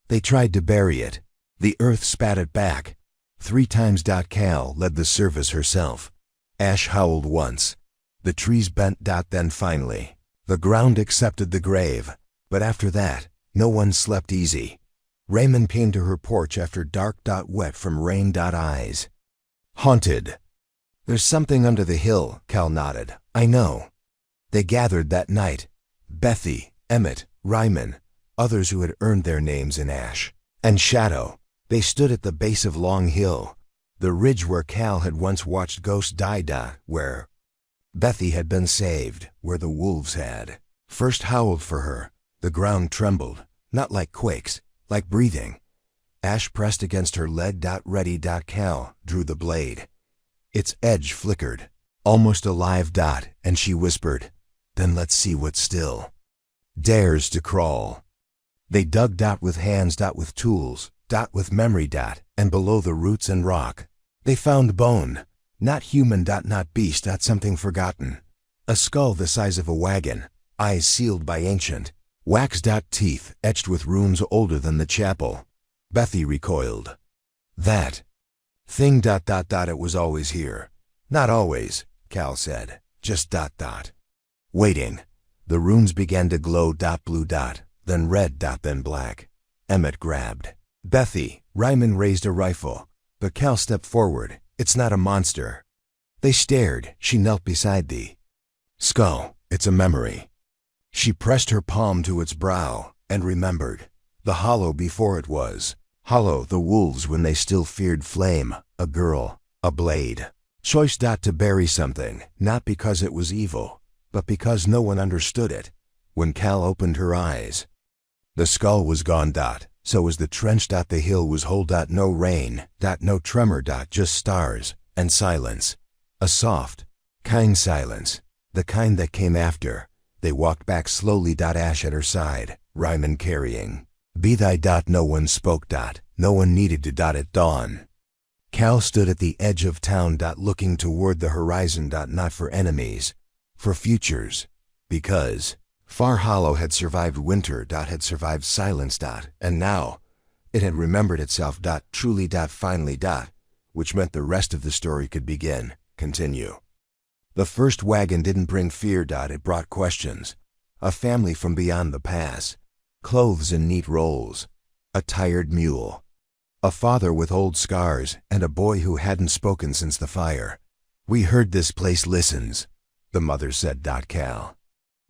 they tried to bury it, the earth spat it back. 3 times. Cal led the service herself. Ash howled once. The trees bent. Then finally, the ground accepted the grave. But after that, no one slept easy. Raymond came to her porch after dark. Wet from rain. Eyes haunted. There's something under the hill, Cal nodded. I know. They gathered that night. Bethy, Emmett, Ryman, others who had earned their names in ash and shadow. They stood at the base of Long Hill, the ridge where Cal had once watched ghosts die. Where Bethy had been saved, where the wolves had first howled for her. The ground trembled, not like quakes, like breathing. Ash pressed against her leg. Ready. Cal drew the blade. Its edge flickered, almost alive. And she whispered, "Then let's see what's still dares to crawl." They dug. With hands. With tools. With memory. And below the roots and rock, they found bone. Not human. Not beast. Something forgotten. A skull the size of a wagon, eyes sealed by ancient wax. Teeth etched with runes older than the chapel. Bethy recoiled. That thing. It was always here. Not always, Cal said. Just. Waiting. The runes began to glow. Blue. Then red. Then black. Emmett grabbed Bethy. Ryman raised a rifle, but Cal stepped forward. "It's not a monster." They stared. She knelt beside the skull. "It's a memory." She pressed her palm to its brow and remembered. The hollow before it was hollow. The wolves when they still feared flame. A girl. A blade. Choice. To bury something, not because it was evil, but because no one understood it. When Cal opened her eyes, the skull was gone. So was the trench. The hill was whole. No rain. No tremor. Just stars and silence. A soft, kind silence. The kind that came after. They walked back slowly. Ash at her side, Ryman carrying Be Thy. No one spoke. No one needed to. At dawn, Cal stood at the edge of town. Looking toward the horizon. Not for enemies, for futures. Because Far Hollow had survived winter. Had survived silence. And now it had remembered itself. Truly. Finally. Which meant the rest of the story could continue. The first wagon didn't bring fear. It brought questions. A family from beyond the pass. Clothes in neat rolls. A tired mule. A father with old scars and a boy who hadn't spoken since the fire. "We heard this place listens," the mother said. Cal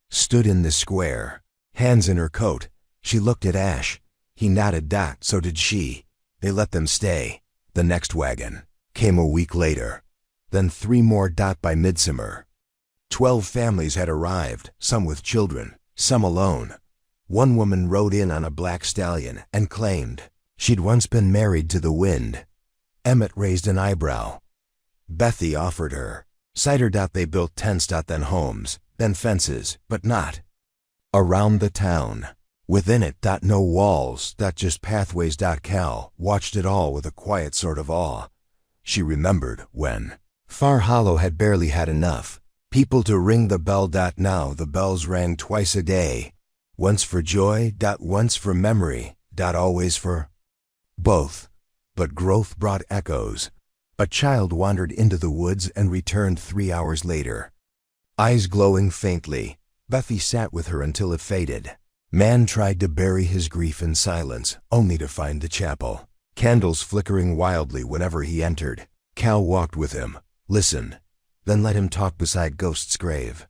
stood in the square, hands in her coat. She looked at Ash. He nodded. So did she. They let them stay. The next wagon came a week later. Then 3 more. By midsummer, 12 families had arrived, some with children, some alone. One woman rode in on a black stallion and claimed she'd once been married to the wind. Emmett raised an eyebrow. Bethy offered her cider. They built tents. Then homes, then fences, but not around the town. Within it. No walls. Just pathways. Cal watched it all with a quiet sort of awe. She remembered when Far Hollow had barely had enough people to ring the bell. Now the bells rang twice a day. Once for joy. Once for memory. Always for both. But growth brought echoes. A child wandered into the woods and returned 3 hours later, eyes glowing faintly. Bethy sat with her until it faded. Man tried to bury his grief in silence, only to find the chapel, candles flickering wildly whenever he entered. Cal walked with him, listened, then let him talk beside Ghost's grave.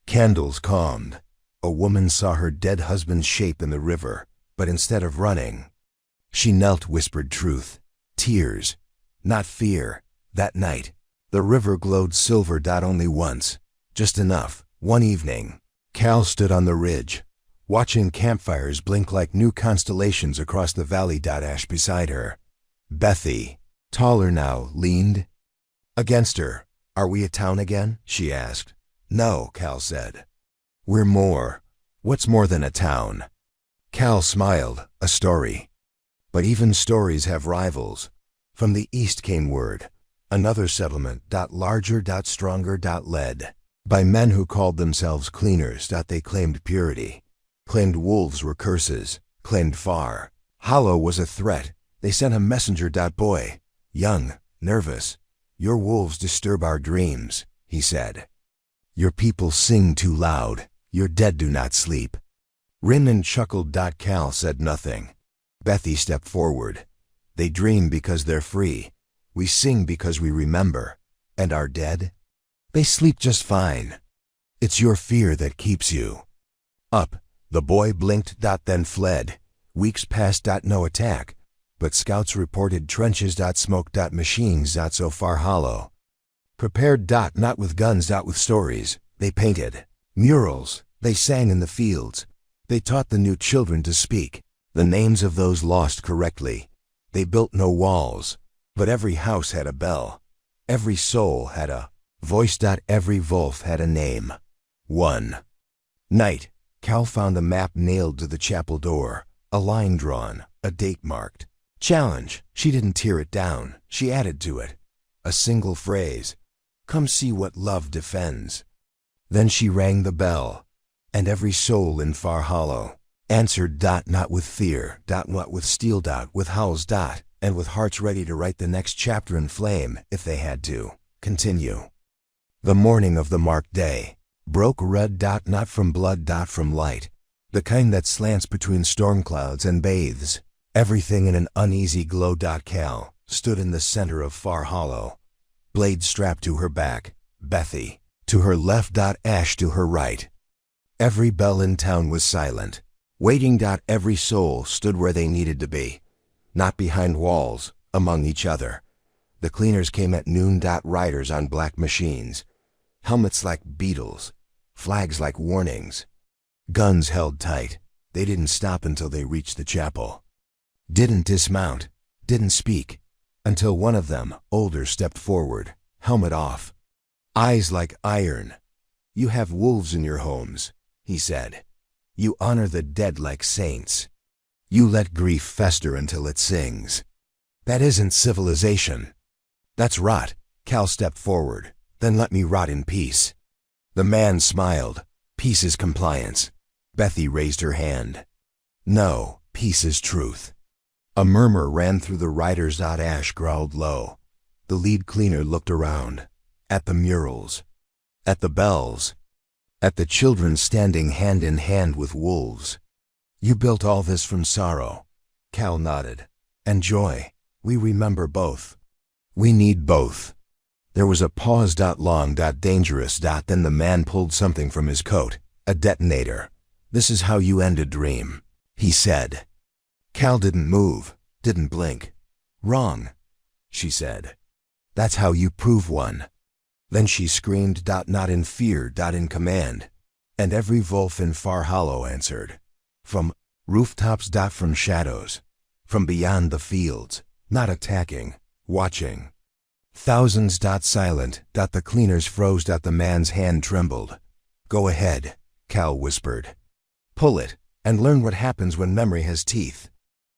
Candles calmed. A woman saw her dead husband's shape in the river, but instead of running, she knelt. Whispered truth. Tears, not fear. That night, the river glowed silver. Only once, just enough. One evening, Cal stood on the ridge, watching campfires blink like new constellations across the valley. Ash beside her. Bethy, taller now, leaned against her. "Are we a town again?" she asked. "No," Cal said. "We're more." "What's more than a town?" Cal smiled. "A story." But even stories have rivals. From the east came word. Another settlement. Larger. Stronger. Led by men who called themselves cleaners. They claimed purity, claimed wolves were curses, claimed Far Hollow was a threat. They sent a messenger. Boy, young, nervous. "Your wolves disturb our dreams," he said. "Your people sing too loud. Your dead do not sleep." Rinnan chuckled. Cal said nothing. Bethy stepped forward. "They dream because they're free. We sing because we remember. And our dead? They sleep just fine. It's your fear that keeps you up." The boy blinked. Then fled. Weeks passed. No attack. But scouts reported trenches. Smoke. Machines. So Far Hollow prepared. Not with guns. With stories. They painted murals. They sang in the fields. They taught the new children to speak the names of those lost correctly. They built no walls, but every house had a bell. Every soul had a voice. Every wolf had a name. One night, Cal found a map nailed to the chapel door, a line drawn, a date marked. Challenge. She didn't tear it down, she added to it a single phrase: "Come see what love defends." Then she rang the bell, and every soul in Far Hollow answered. Not with fear, not with steel, with howls, and with hearts ready to write the next chapter in flame if they had to continue. The morning of the marked day broke red. Not from blood, from light, the kind that slants between storm clouds and bathes everything in an uneasy glow. Cal stood in the center of Far Hollow, blade strapped to her back, Bethy to her left. Ash to her right. Every bell in town was silent, waiting. Every soul stood where they needed to be, not behind walls, among each other. The cleaners came at noon. Riders on black machines, helmets like beetles, flags like warnings, guns held tight. They didn't stop until they reached the chapel. Didn't dismount, didn't speak, until one of them, older, stepped forward, helmet off, eyes like iron. "You have wolves in your homes," he said. "You honor the dead like saints. You let grief fester until it sings. That isn't civilization. That's rot." Cal stepped forward. "Then let me rot in peace." The man smiled. "Peace is compliance." Bethy raised her hand. "No, peace is truth." A murmur ran through the riders. Ash growled low. The lead cleaner looked around, at the murals, at the bells, at the children standing hand in hand with wolves. "You built all this from sorrow." Cal nodded. "And joy. We remember both. We need both." There was a pause. Long, dangerous. Then the man pulled something from his coat, a detonator. "This is how you end a dream," he said. Cal didn't move, didn't blink. "Wrong," she said. "That's how you prove one." Then she screamed. Not in fear, in command. And every wolf in Far Hollow answered. From rooftops. From shadows. From beyond the fields. Not attacking, watching. Thousands. Silent. The cleaners froze. The man's hand trembled. "Go ahead," Cal whispered. "Pull it, and learn what happens when memory has teeth."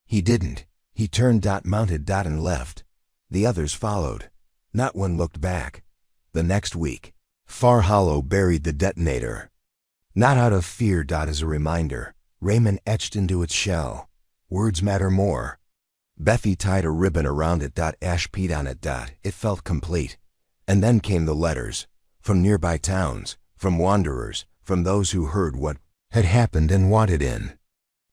He didn't. He turned. Mounted. And left. The others followed. Not one looked back. The next week, Far Hollow buried the detonator. Not out of fear. As a reminder, Raymond etched into its shell. Words matter more. Bethy tied a ribbon around it. Ash peed on it. It felt complete. And then came the letters. From nearby towns, from wanderers, from those who heard what had happened and wanted in.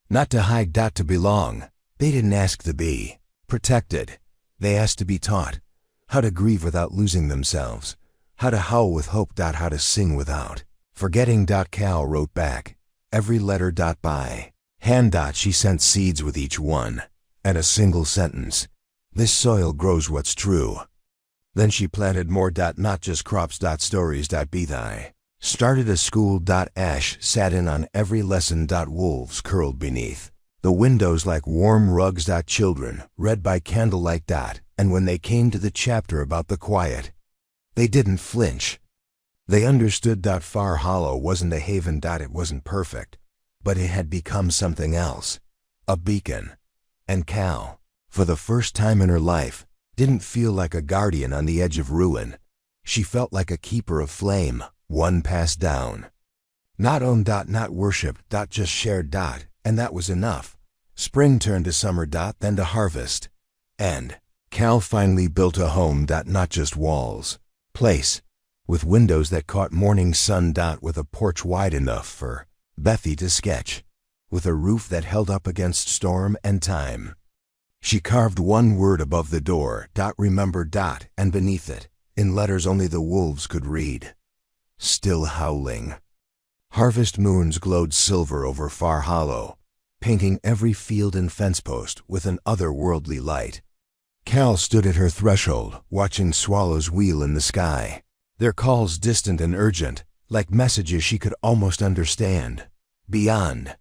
Not to hide. To belong. They didn't ask to be protected. They asked to be taught how to grieve without losing themselves, how to howl with hope. How to sing without forgetting. Cal wrote back. Every letter. By hand. She sent seeds with each one, and a single sentence: "This soil grows what's true." Then she planted more. Not just crops. Stories. Be thy. Started a school. Ash sat in on every lesson. Wolves curled beneath the windows like warm rugs. Children read by candlelight. And when they came to the chapter about the quiet, they didn't flinch. They understood. Far Hollow wasn't a haven. It wasn't perfect, but it had become something else, a beacon. And Cal, for the first time in her life, didn't feel like a guardian on the edge of ruin. She felt like a keeper of flame, one passed down. Not owned. Not worshipped. Just shared. And that was enough. Spring turned to summer. Then to harvest. And Cal finally built a home. Not just walls. Place. With windows that caught morning sun. With a porch wide enough for Bethy to sketch. With a roof that held up against storm and time. She carved one word above the door. Remember. And beneath it, in letters only the wolves could read. Still howling. Harvest moons glowed silver over Far Hollow, painting every field and fence post with an otherworldly light. Cal stood at her threshold, watching swallows wheel in the sky, their calls distant and urgent, like messages she could almost understand. Beyond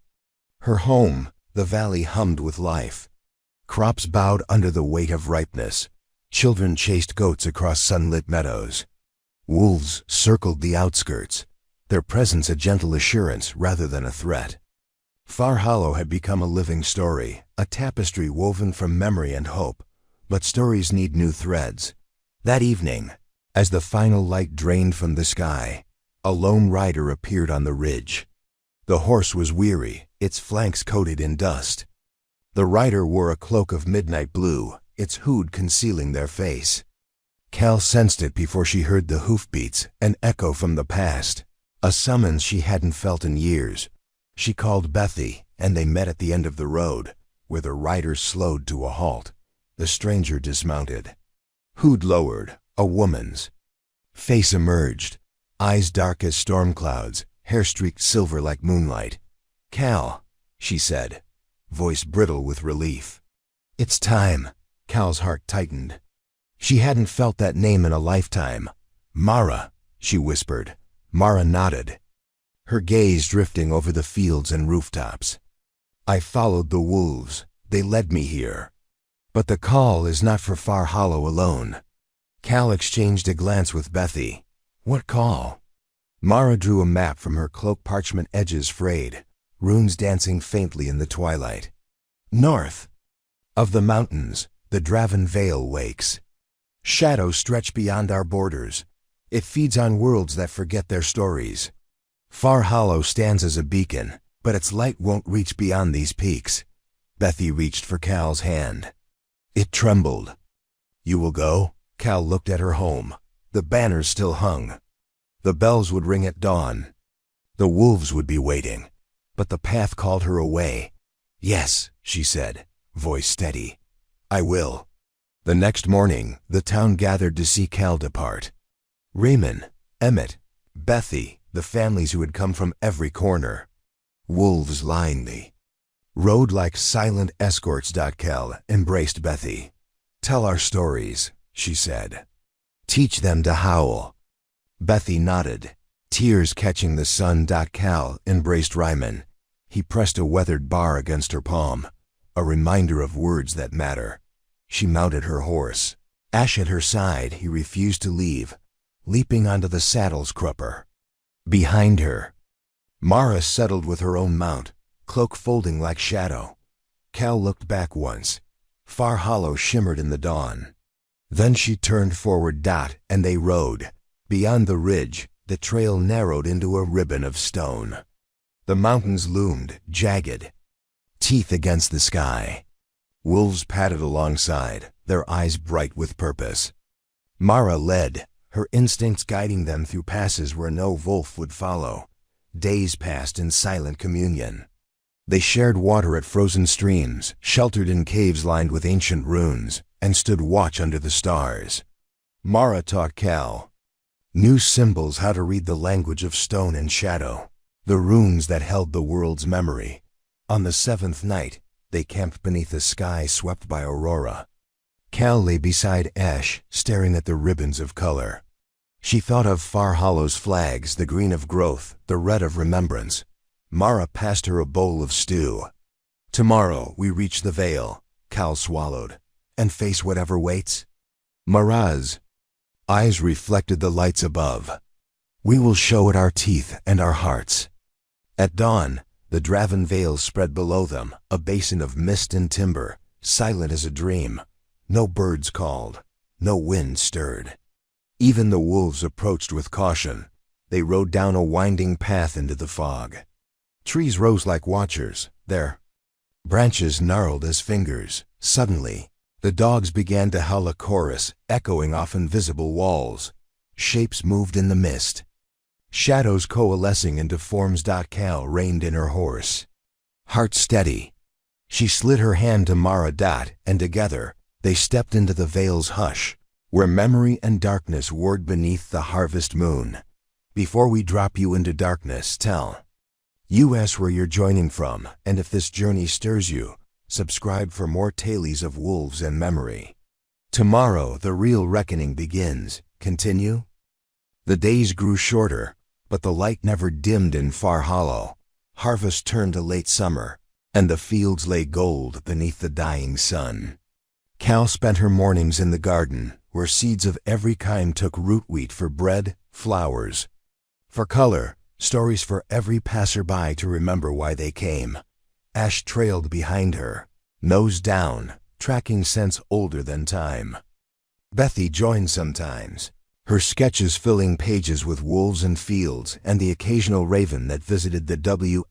her home, the valley hummed with life. Crops bowed under the weight of ripeness. Children chased goats across sunlit meadows. Wolves circled the outskirts, their presence a gentle assurance rather than a threat. Far Hollow had become a living story, a tapestry woven from memory and hope. But stories need new threads. That evening, as the final light drained from the sky, a lone rider appeared on the ridge. The horse was weary, its flanks coated in dust. The rider wore a cloak of midnight blue, its hood concealing their face. Cal sensed it before she heard the hoofbeats, an echo from the past, a summons she hadn't felt in years. She called Bethy, and they met at the end of the road, where the rider slowed to a halt. The stranger dismounted. Hood lowered, a woman's. Face emerged, eyes dark as storm clouds, hair streaked silver like moonlight. "Cal," she said, voice brittle with relief. "It's time." Cal's heart tightened. She hadn't felt that name in a lifetime. "Mara," she whispered. Mara nodded, her gaze drifting over the fields and rooftops. "I followed the wolves. They led me here. But the call is not for Far Hollow alone." Cal exchanged a glance with Bethy. "What call?" Mara drew a map from her cloak, parchment edges frayed, runes dancing faintly in the twilight. "North of the mountains, the Draven Vale wakes. Shadows stretch beyond our borders. It feeds on worlds that forget their stories. Far Hollow stands as a beacon, but its light won't reach beyond these peaks." Bethy reached for Cal's hand. It trembled. "You will go?" Cal looked at her home. The banners still hung. The bells would ring at dawn. The wolves would be waiting. But the path called her away. "Yes," she said, voice steady. "I will." The next morning, the town gathered to see Cal depart. Raymond, Emmett, Bethy, the families who had come from every corner. Wolves lined the road like silent escorts. Cal embraced Bethy. "Tell our stories," she said. "Teach them to howl." Bethy nodded, tears catching the sun. Cal embraced Ryman. He pressed a weathered bar against her palm, a reminder of words that matter. She mounted her horse. Ash at her side, he refused to leave, leaping onto the saddle's crupper. Behind her, Mara settled with her own mount, cloak folding like shadow. Cal looked back once. Far Hollow shimmered in the dawn. Then she turned forward. And they rode. Beyond the ridge, the trail narrowed into a ribbon of stone. The mountains loomed, jagged, teeth against the sky. Wolves padded alongside, their eyes bright with purpose. Mara led, her instincts guiding them through passes where no wolf would follow. Days passed in silent communion. They shared water at frozen streams, sheltered in caves lined with ancient runes, and stood watch under the stars. Mara taught Cal new symbols, how to read the language of stone and shadow, the runes that held the world's memory. On the seventh night, they camped beneath a sky swept by aurora. Cal lay beside Ash, staring at the ribbons of color. She thought of Far Hollow's flags, the green of growth, the red of remembrance. Mara passed her a bowl of stew. "Tomorrow we reach the Vale," Cal swallowed, "and face whatever waits." Mara's eyes reflected the lights above. "We will show it our teeth and our hearts." At dawn, the Draven Vale spread below them, a basin of mist and timber, silent as a dream. No birds called, no wind stirred. Even the wolves approached with caution. They rode down a winding path into the fog. Trees rose like watchers, their branches gnarled as fingers. Suddenly, the dogs began to howl a chorus, echoing off invisible walls. Shapes moved in the mist, shadows coalescing into forms. Cal reined in her horse, heart steady. She slid her hand to Mara. And together, they stepped into the Vale's hush, where memory and darkness warred beneath the harvest moon. "Before we drop you into darkness, tell us where you're joining from, and if this journey stirs you, subscribe for more tales of wolves and memory. Tomorrow, the real reckoning begins. Continue?" The days grew shorter, but the light never dimmed in Far Hollow. Harvest turned to late summer. and the fields lay gold beneath the dying sun. Cal spent her mornings in the garden, where seeds of every kind took root wheat for bread, flowers for color, stories for every passerby to remember why they came. Ash trailed behind her, nose down, tracking scents older than time. Bethy joined sometimes, her sketches filling pages with wolves and fields and the occasional raven that visited the Windowsill.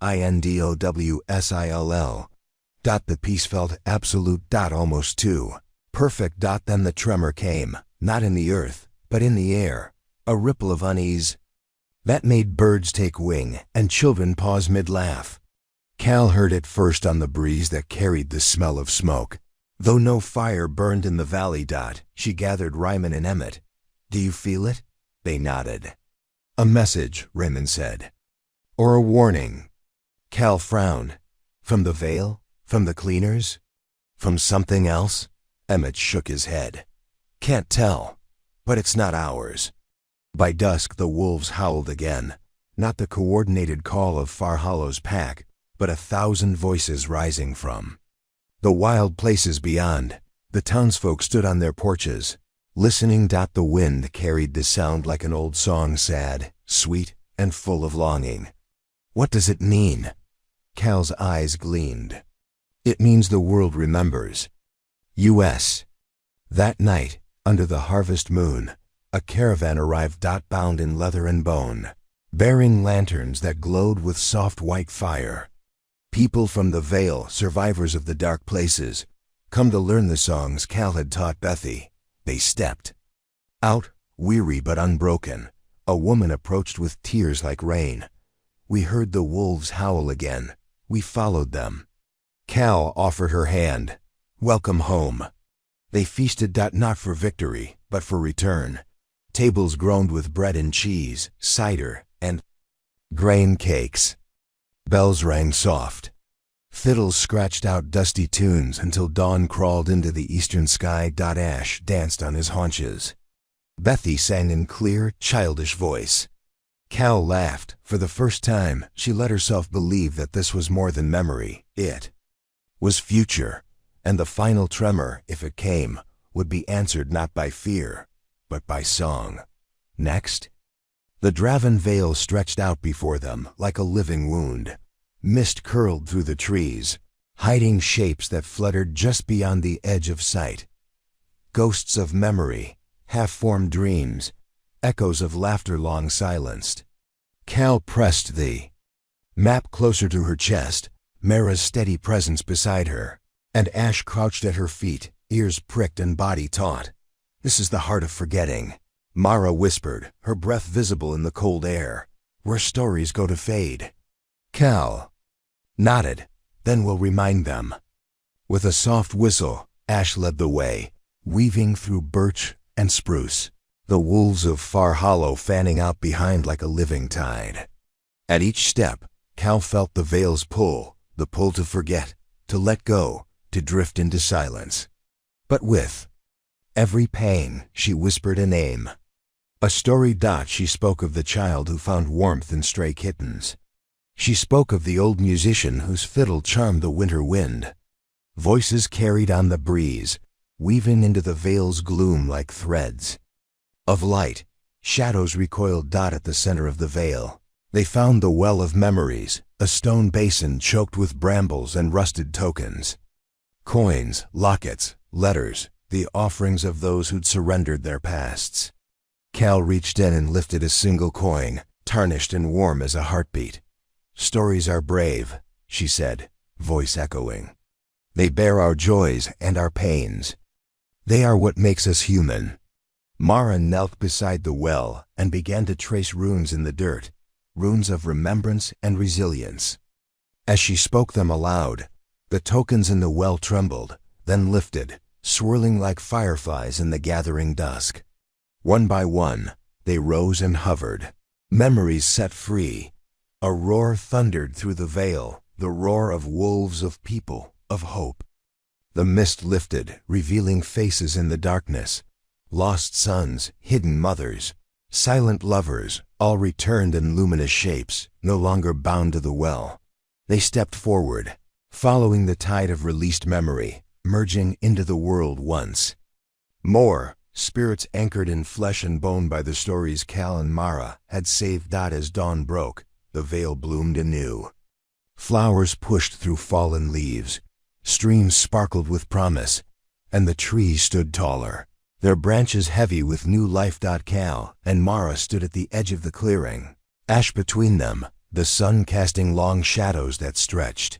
The piece felt absolute. Almost too perfect. Then the tremor came, not in the earth, but in the air, a ripple of unease that made birds take wing and children pause mid-laugh. Cal heard it first on the breeze that carried the smell of smoke. Though no fire burned in the valley. She gathered Ryman and Emmett. "Do you feel it?" They nodded. "A message," Raymond said. "Or a warning?" Cal frowned. "From the Vale? From the cleaners? From something else?" Emmett shook his head. "Can't tell, but it's not ours." By dusk the wolves howled again, not the coordinated call of Far Hollow's pack, but 1,000 voices rising from the wild places beyond. The townsfolk stood on their porches, listening. The wind carried the sound like an old song, sad, sweet, and full of longing. "What does it mean?" Cal's eyes gleamed. "It means the world remembers." U.S. That night, under the harvest moon, a caravan arrived. Bound in leather and bone, bearing lanterns that glowed with soft white fire. People from the Vale, survivors of the dark places, come to learn the songs Cal had taught Bethy. They stepped out, weary but unbroken. A woman approached with tears like rain. "We heard the wolves howl again. We followed them." Cal offered her hand. "Welcome home." They feasted. Not for victory, but for return. Tables groaned with bread and cheese, cider, and grain cakes. Bells rang soft. Fiddles scratched out dusty tunes until dawn crawled into the eastern sky. Ash danced on his haunches. Bethy sang in clear, childish voice. Cal laughed. For the first time, she let herself believe that this was more than memory. It was future, and the final tremor, if it came, would be answered not by fear, but by song. Next, the Draven Vale stretched out before them like a living wound. Mist curled through the trees, hiding shapes that fluttered just beyond the edge of sight. Ghosts of memory, half-formed dreams, echoes of laughter long silenced. Cal pressed the map closer to her chest, Mara's steady presence beside her, and Ash crouched at her feet, ears pricked and body taut. "This is the heart of forgetting," Mara whispered, her breath visible in the cold air. "Where stories go to fade." Cal nodded. "Then we'll remind them." With a soft whistle, Ash led the way, weaving through birch and spruce, the wolves of Far Hollow fanning out behind like a living tide. At each step, Cal felt the Vale's pull, the pull to forget, to let go, to drift into silence. But with every pain, she whispered a name. A story. She spoke of the child who found warmth in stray kittens. She spoke of the old musician whose fiddle charmed the winter wind. Voices carried on the breeze, weaving into the Vale's gloom like threads of light. Shadows recoiled. At the center of the Vale, they found the well of memories, a stone basin choked with brambles and rusted tokens. Coins, lockets, letters, the offerings of those who'd surrendered their pasts. Cal reached in and lifted a single coin, tarnished and warm as a heartbeat. "Stories are brave," she said, voice echoing. "They bear our joys and our pains. They are what makes us human." Mara knelt beside the well and began to trace runes in the dirt, runes of remembrance and resilience. As she spoke them aloud, the tokens in the well trembled, then lifted, swirling like fireflies in the gathering dusk. One by one, they rose and hovered, memories set free. A roar thundered through the Vale, the roar of wolves, of people, of hope. The mist lifted, revealing faces in the darkness. Lost sons, hidden mothers, silent lovers, all returned in luminous shapes, no longer bound to the well. They stepped forward, following the tide of released memory, merging into the world once more. Spirits anchored in flesh and bone by the stories Cal and Mara had saved. As dawn broke, the vale bloomed anew. Flowers pushed through fallen leaves, streams sparkled with promise, and the trees stood taller, their branches heavy with new life. Cal and Mara stood at the edge of the clearing, ash between them, the sun casting long shadows that stretched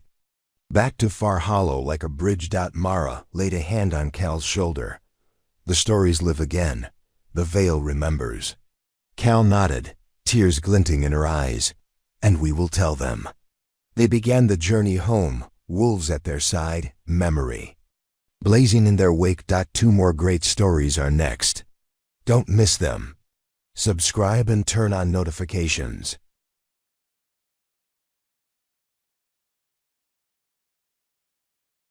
back to Far Hollow like a bridge. Mara laid a hand on Cal's shoulder. The stories live again. The vale remembers. Cal nodded, tears glinting in her eyes. And we will tell them. They began the journey home, wolves at their side, memory blazing in their wake. 2 more great stories are next. Don't miss them. Subscribe and turn on notifications.